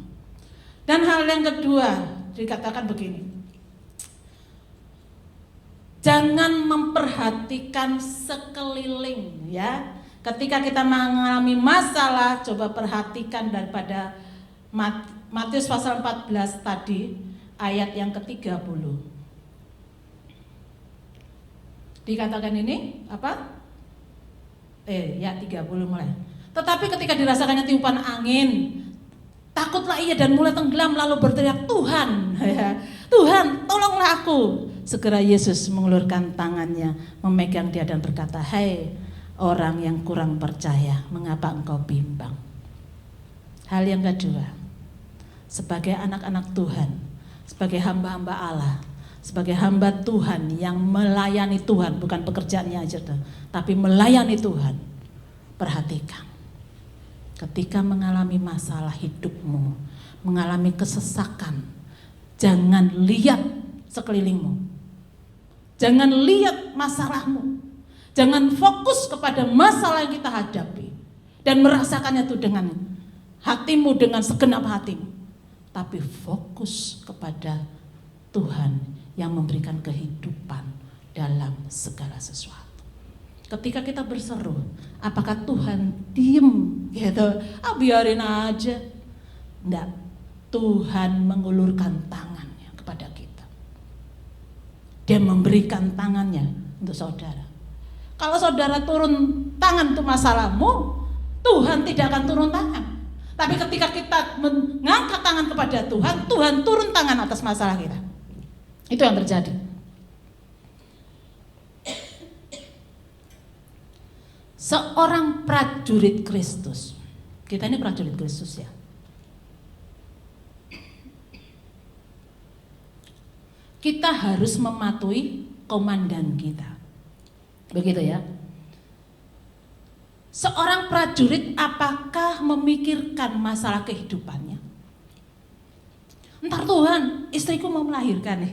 Dan hal yang kedua dikatakan begini, jangan memperhatikan sekeliling ya. Ketika kita mengalami masalah, coba perhatikan daripada Matius pasal 14 tadi, ayat yang ke-30. Dikatakan ini apa? 30 mulai. Tetapi ketika dirasakannya tiupan angin, takutlah ia dan mulai tenggelam lalu berteriak, Tuhan, Tuhan tolonglah aku. Segera Yesus mengulurkan tangannya, memegang dia dan berkata, hai orang yang kurang percaya, mengapa engkau bimbang? Hal yang kedua, sebagai anak-anak Tuhan, sebagai hamba-hamba Allah, sebagai hamba Tuhan yang melayani Tuhan, bukan pekerjaannya aja, tapi melayani Tuhan. Perhatikan, ketika mengalami masalah hidupmu, mengalami kesesakan, jangan lihat sekelilingmu. Jangan lihat masalahmu. Jangan fokus kepada masalah yang kita hadapi dan merasakannya itu dengan hatimu, dengan segenap hatimu. Tapi fokus kepada Tuhan yang memberikan kehidupan dalam segala sesuatu. Ketika kita berseru, apakah Tuhan diem gitu? Biarin aja. Enggak. Tuhan mengulurkan tangannya kepada kita. Dia memberikan tangannya untuk saudara. Kalau saudara turun tangan untuk masalahmu, Tuhan tidak akan turun tangan. Tapi ketika kita mengangkat tangan kepada Tuhan, Tuhan turun tangan atas masalah kita. Itu yang terjadi. Seorang prajurit Kristus. Kita ini prajurit Kristus ya. Kita harus mematuhi komandan kita. Begitu ya. Seorang prajurit apakah memikirkan masalah kehidupannya? Entar Tuhan, istriku mau melahirkan.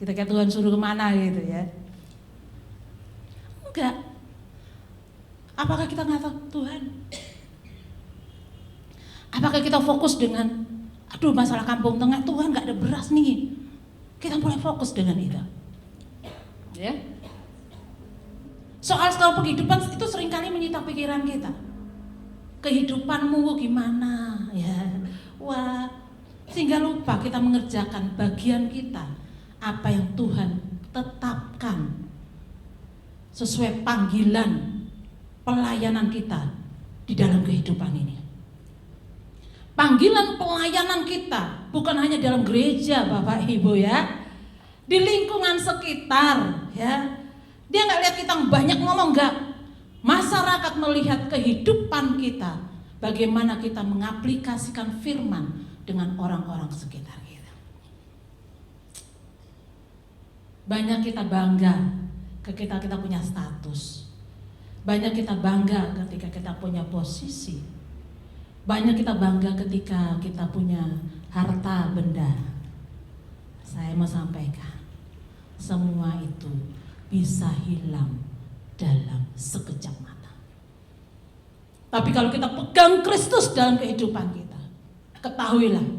Kita kayak Tuhan suruh kemana gitu ya. Enggak. Apakah kita nggak tahu Tuhan? Apakah kita fokus dengan Aduh, masalah kampung tengah, Tuhan gak ada beras nih. Kita mulai fokus dengan itu. Ya. Soal penghidupan itu seringkali menyita pikiran kita. Kehidupanmu gimana? Ya. Wah, sehingga lupa kita mengerjakan bagian kita, apa yang Tuhan tetapkan sesuai panggilan pelayanan kita di dalam kehidupan ini. Panggilan pelayanan kita bukan hanya dalam gereja, Bapak Ibu ya, di lingkungan sekitar ya. Dia nggak lihat kita banyak ngomong, nggak. Masyarakat melihat kehidupan kita, bagaimana kita mengaplikasikan firman dengan orang-orang sekitar kita. Banyak kita bangga ketika kita punya status. Banyak kita bangga ketika kita punya posisi. Banyak kita bangga ketika kita punya harta benda. Saya mau sampaikan, semua itu bisa hilang dalam sekejap mata. Tapi kalau kita pegang Kristus dalam kehidupan kita, ketahuilah,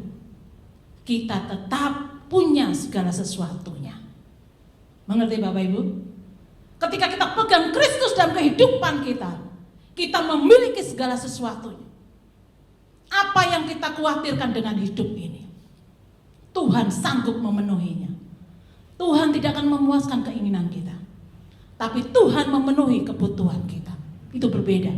kita tetap punya segala sesuatunya. Mengerti Bapak Ibu? Ketika kita pegang Kristus dalam kehidupan kita, kita memiliki segala sesuatunya. Apa yang kita khawatirkan dengan hidup ini, Tuhan sanggup memenuhinya. Tuhan tidak akan memuaskan keinginan kita, tapi Tuhan memenuhi kebutuhan kita. Itu berbeda.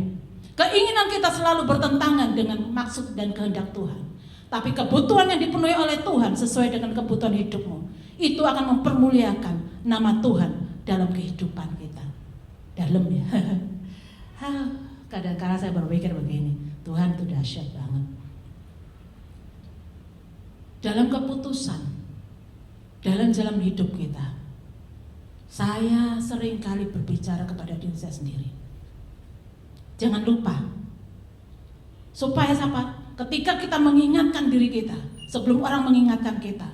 Keinginan kita selalu bertentangan dengan maksud dan kehendak Tuhan. Tapi kebutuhan yang dipenuhi oleh Tuhan sesuai dengan kebutuhan hidupmu, itu akan mempermuliakan nama Tuhan dalam kehidupan kita. Dalam ya. Kadang-kadang saya berpikir begini, Tuhan itu dahsyat banget. Dalam keputusan, dalam jalan hidup kita, saya sering kali berbicara kepada diri saya sendiri. Jangan lupa, supaya apa? Ketika kita mengingatkan diri kita, sebelum orang mengingatkan kita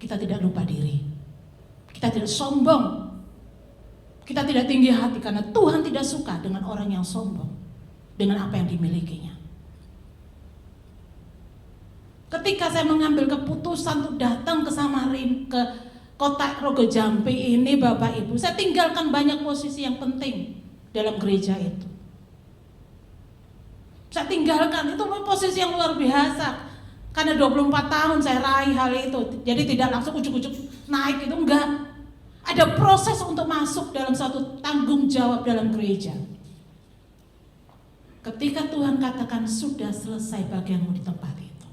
tidak lupa diri. Kita tidak sombong. Kita tidak tinggi hati karena Tuhan tidak suka dengan orang yang sombong dengan apa yang dimilikinya. Ketika saya mengambil keputusan untuk datang ke Samarinda, ke kota Rogo Jampi ini Bapak Ibu, saya tinggalkan banyak posisi yang penting dalam gereja itu. Saya tinggalkan, itu posisi yang luar biasa. Karena 24 tahun saya raih hal itu. Jadi tidak langsung ujuk-ujuk naik itu, enggak. Ada proses untuk masuk dalam satu tanggung jawab dalam gereja. Ketika Tuhan katakan sudah selesai bagianmu di tempat itu,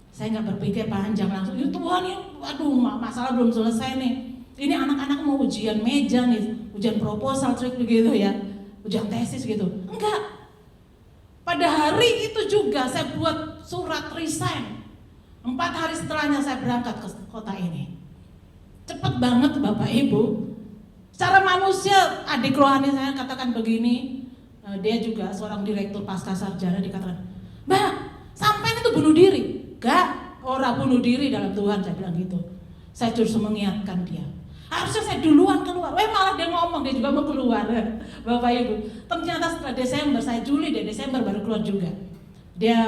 saya nggak berpikir panjang langsung, ya Tuhan ya, aduh masalah belum selesai nih. Ini anak-anak mau ujian meja nih, ujian proposal trik begitu ya, ujian tesis gitu. Enggak. Pada hari itu juga saya buat surat resign. 4 hari setelahnya saya berangkat ke kota ini. Cepat banget Bapak Ibu. Secara manusia adik rohani saya katakan begini, dia juga seorang direktur pasca sarjana, dikatakan, Mbak, sampai itu bunuh diri. Gak, orang bunuh diri dalam Tuhan, saya bilang gitu. Saya terus mengingatkan dia. Harusnya saya duluan keluar. Malah dia ngomong dia juga mau keluar. Bapak Ibu. Ternyata setelah Desember, saya Juli deh, Desember baru keluar juga. Dia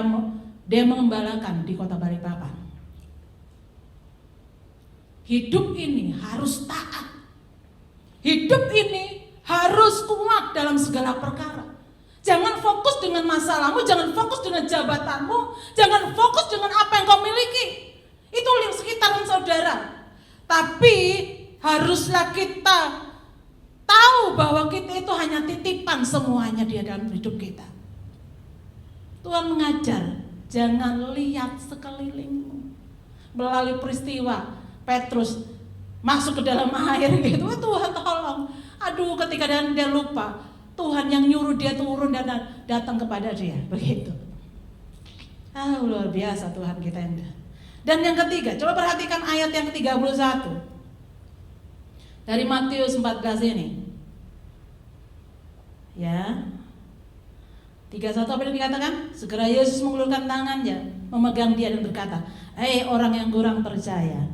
mengembalakan di kota Balikpapan. Hidup ini harus taat. Hidup ini harus kuat dalam segala perkara. Jangan fokus dengan masalahmu, jangan fokus dengan jabatanmu, jangan fokus dengan apa yang kau miliki. Itu sekitaran saudara. Tapi haruslah kita tahu bahwa kita itu hanya titipan semuanya dia dalam hidup kita. Tuhan mengajar, jangan lihat sekelilingmu. Melalui peristiwa Petrus masuk ke dalam air gitu, Tuhan tolong. Aduh, ketika dia lupa, Tuhan yang nyuruh dia turun dan datang kepada dia, begitu. Luar biasa Tuhan kita yang. Dan yang ketiga, coba perhatikan ayat yang ke-31 dari Matius 14 ini. Ya. 31 apa yang dikatakan? Segera Yesus mengulurkan tangannya, memegang dia dan berkata, "Hei orang yang kurang percaya,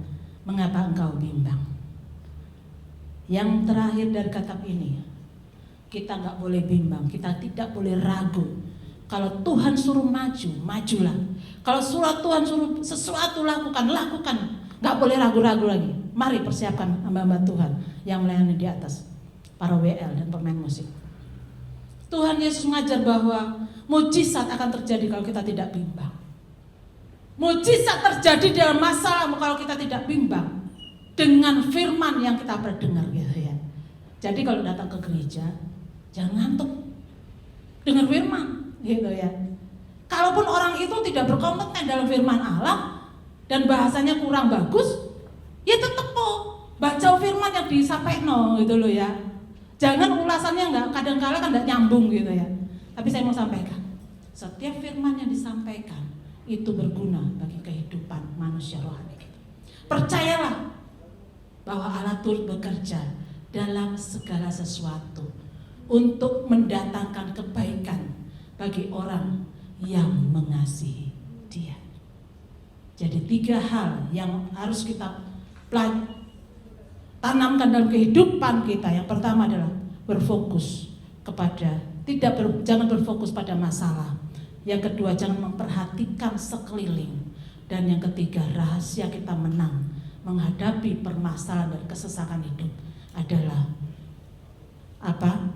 mengapa engkau bimbang?" Yang terakhir dari kitab ini, kita nggak boleh bimbang, kita tidak boleh ragu Kalau Tuhan suruh maju, majulah. Kalau Tuhan suruh sesuatu lakukan, lakukan. Gak boleh ragu-ragu lagi. Mari persiapkan hamba-hamba Tuhan yang melayani di atas, para WL dan pemain musik. Tuhan Yesus mengajar bahwa mujizat akan terjadi kalau kita tidak bimbang. Mujizat terjadi dalam masalah kalau kita tidak bimbang dengan firman yang kita pernah dengar gitu ya. Jadi kalau datang ke gereja, jangan ngantuk dengar firman gitu ya. Kalaupun orang itu tidak berkompeten dalam firman Allah dan bahasanya kurang bagus, ya tetap baca firman yang disampaikan gitu loh ya. Jangan ulasannya kadang-kala kan nggak nyambung gitu ya. Tapi saya mau sampaikan, setiap firman yang disampaikan itu berguna bagi kehidupan manusia rohani kita. Percayalah bahwa Allah turut bekerja dalam segala sesuatu untuk mendatangkan kebaikan bagi orang yang mengasihi Dia. Jadi 3 hal yang harus kita tanamkan dalam kehidupan kita. Yang pertama adalah berfokus kepada jangan berfokus pada masalah. Yang kedua, jangan memperhatikan sekeliling. Dan yang ketiga, rahasia kita menang menghadapi permasalahan dan kesesakan hidup adalah apa?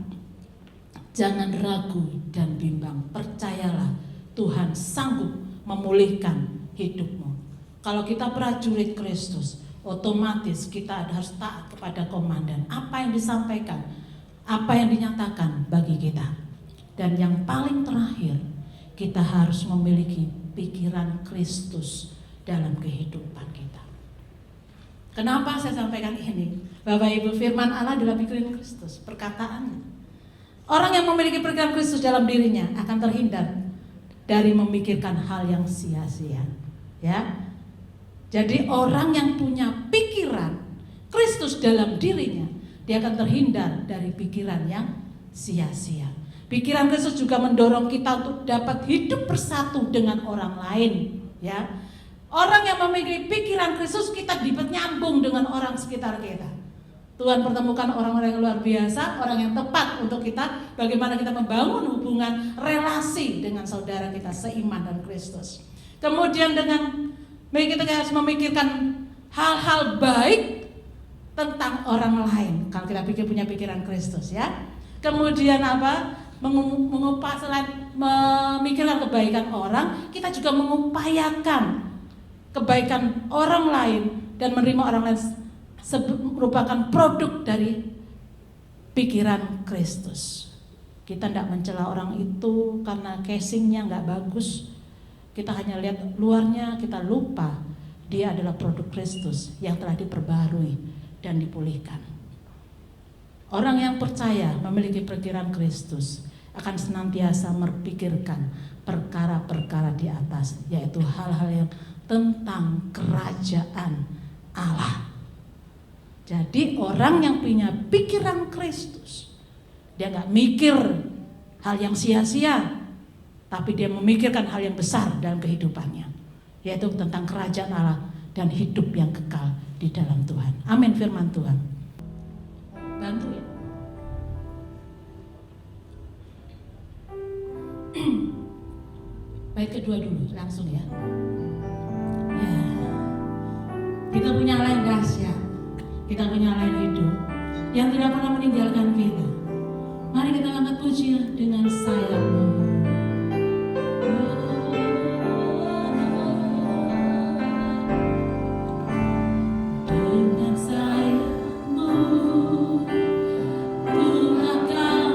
Jangan ragu dan bimbang. Percayalah Tuhan sanggup memulihkan hidupmu. Kalau kita prajurit Kristus, otomatis kita harus taat kepada komandan. Apa yang disampaikan, apa yang dinyatakan bagi kita. Dan yang paling terakhir, kita harus memiliki pikiran Kristus dalam kehidupan kita. Kenapa saya sampaikan ini? Bapak Ibu, firman Allah adalah pikiran Kristus, perkataannya. Orang yang memiliki pikiran Kristus dalam dirinya akan terhindar dari memikirkan hal yang sia-sia. Ya, jadi orang yang punya pikiran Kristus dalam dirinya, dia akan terhindar dari pikiran yang sia-sia. Pikiran Kristus juga mendorong kita untuk dapat hidup bersatu dengan orang lain. Ya, orang yang memiliki pikiran Kristus, kita dapat nyambung dengan orang sekitar kita. Tuhan pertemukan orang-orang yang luar biasa, orang yang tepat untuk kita. Bagaimana kita membangun hubungan relasi dengan saudara kita seiman dan Kristus. Kemudian kita harus memikirkan hal-hal baik tentang orang lain. Kalau kita punya pikiran Kristus ya. Kemudian apa? Selain memikirkan kebaikan orang, kita juga mengupayakan kebaikan orang lain dan menerima orang lain merupakan produk dari pikiran Kristus. Kita tidak mencela orang itu karena casingnya nggak bagus. Kita hanya lihat luarnya, kita lupa dia adalah produk Kristus yang telah diperbarui dan dipulihkan. Orang yang percaya memiliki pikiran Kristus akan senantiasa berpikirkan perkara-perkara di atas, yaitu hal-hal yang tentang kerajaan Allah. Jadi orang yang punya pikiran Kristus, dia gak mikir hal yang sia-sia, tapi dia memikirkan hal yang besar dalam kehidupannya, yaitu tentang kerajaan Allah dan hidup yang kekal di dalam Tuhan. Amin, firman Tuhan. Bantu ya. Baik, kedua dulu langsung ya. Ya. Kita punya lain dahsyat, kita punya lain hidup yang tidak pernah meninggalkan kita. Mari kita angkat puji dengan sayapmu. Dengan sayapmu ku akan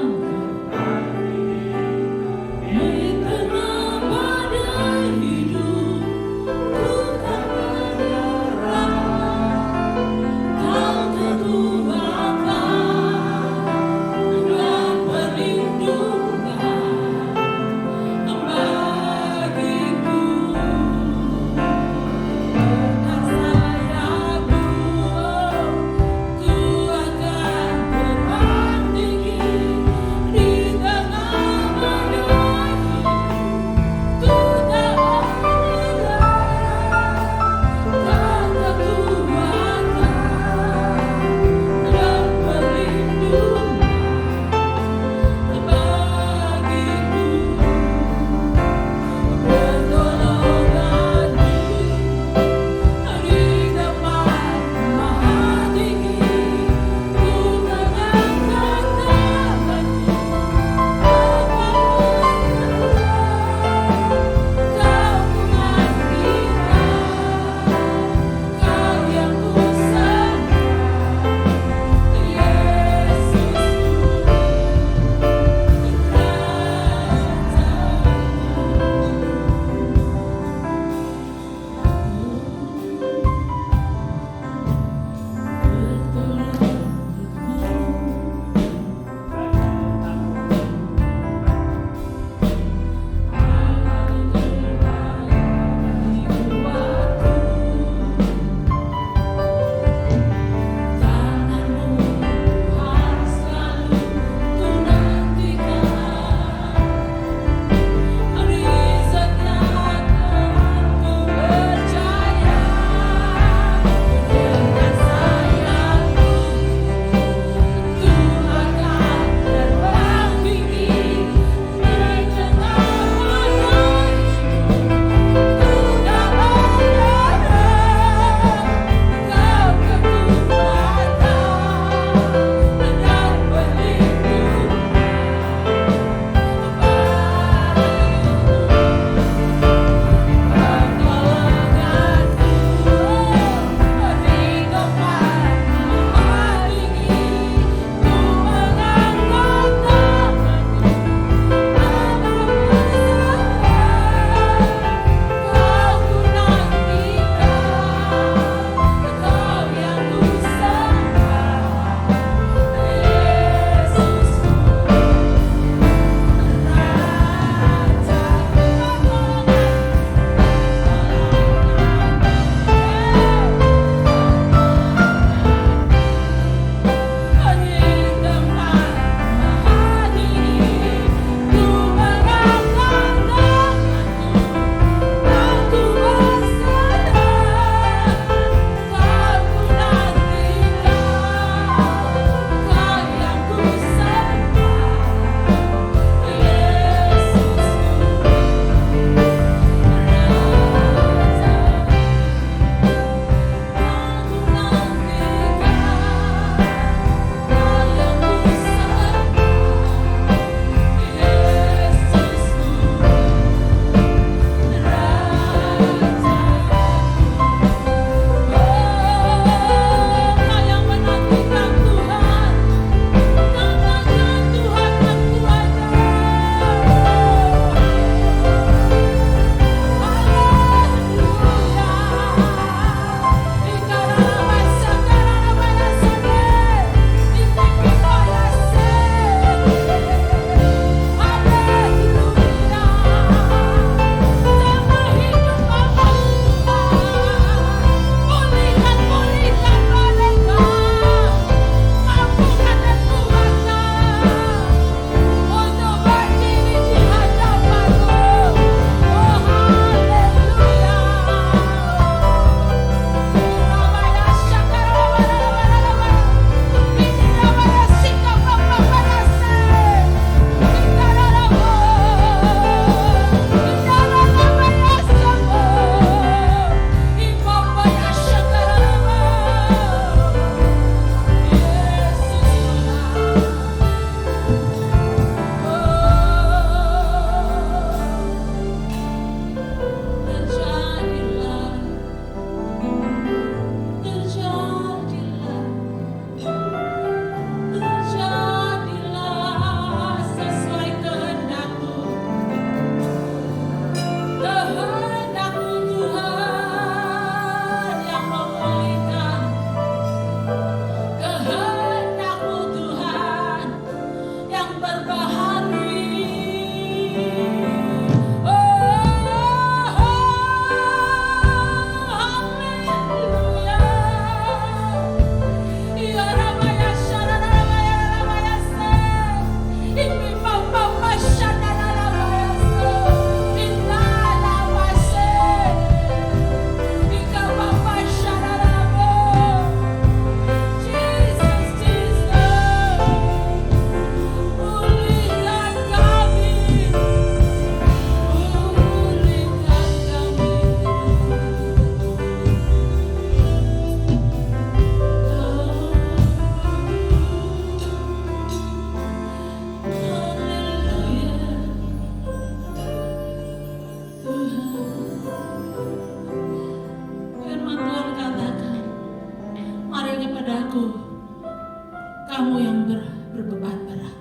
kamu yang berbeban berat,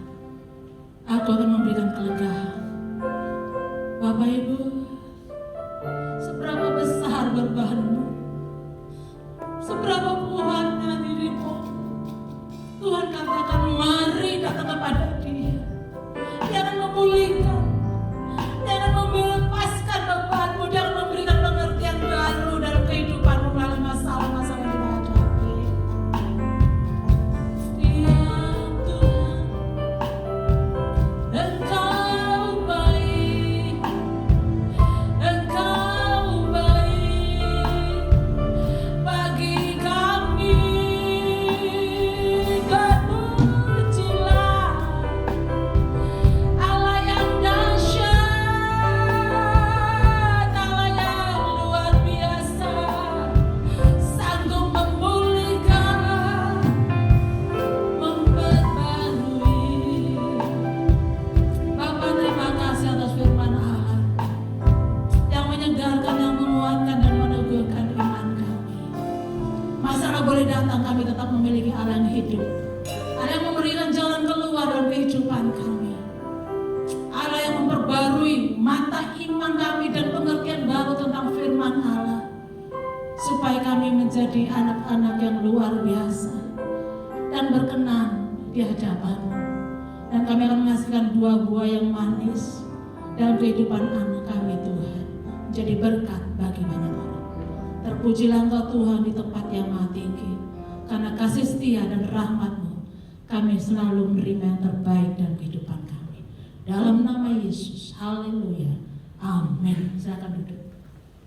aku akan memberikan kelegaan. Bapak Ibu, seberapa besar bebanmu, seberapa kuatnya dirimu, Tuhan katakan mari datang kepada Dia. Dia akan memulihkan, Dia akan melepaskan bebanmu, Dia akan memberikan pengertian baru dalam kehidupanmu melalui masalah-masalah yang dihadapi. Ya Tuhan, Engkau baik, Engkau baik bagi kami. Berpujilah Allah yang dahsyat, Allah yang luar biasa, sanggup memulihkan, memperbarui. Bapa, terima kasih atas firman Allah yang menyegarkan, yang menguatkan dan meneguhkan iman kami. Masalah boleh datang, kami tetap memiliki Allah yang hidup, Allah yang memberikan jalan keluar dalam kehidupan kami, Allah yang memperbarui mata iman kami dan pengertian baru tentang firman Allah, supaya kami menjadi anak-anak yang luar biasa dan berkenan di hadapan-Mu. Dan kami akan menghasilkan buah-buah yang manis dalam kehidupan anak kami, Tuhan, menjadi berkat bagi banyak orang. Terpujilah Engkau Tuhan di tempat yang maha tinggi, karena kasih setia dan rahmat-Mu kami selalu menerima yang terbaik dalam kehidupan kami. Dalam nama Yesus, haleluya, amin. Silakan duduk.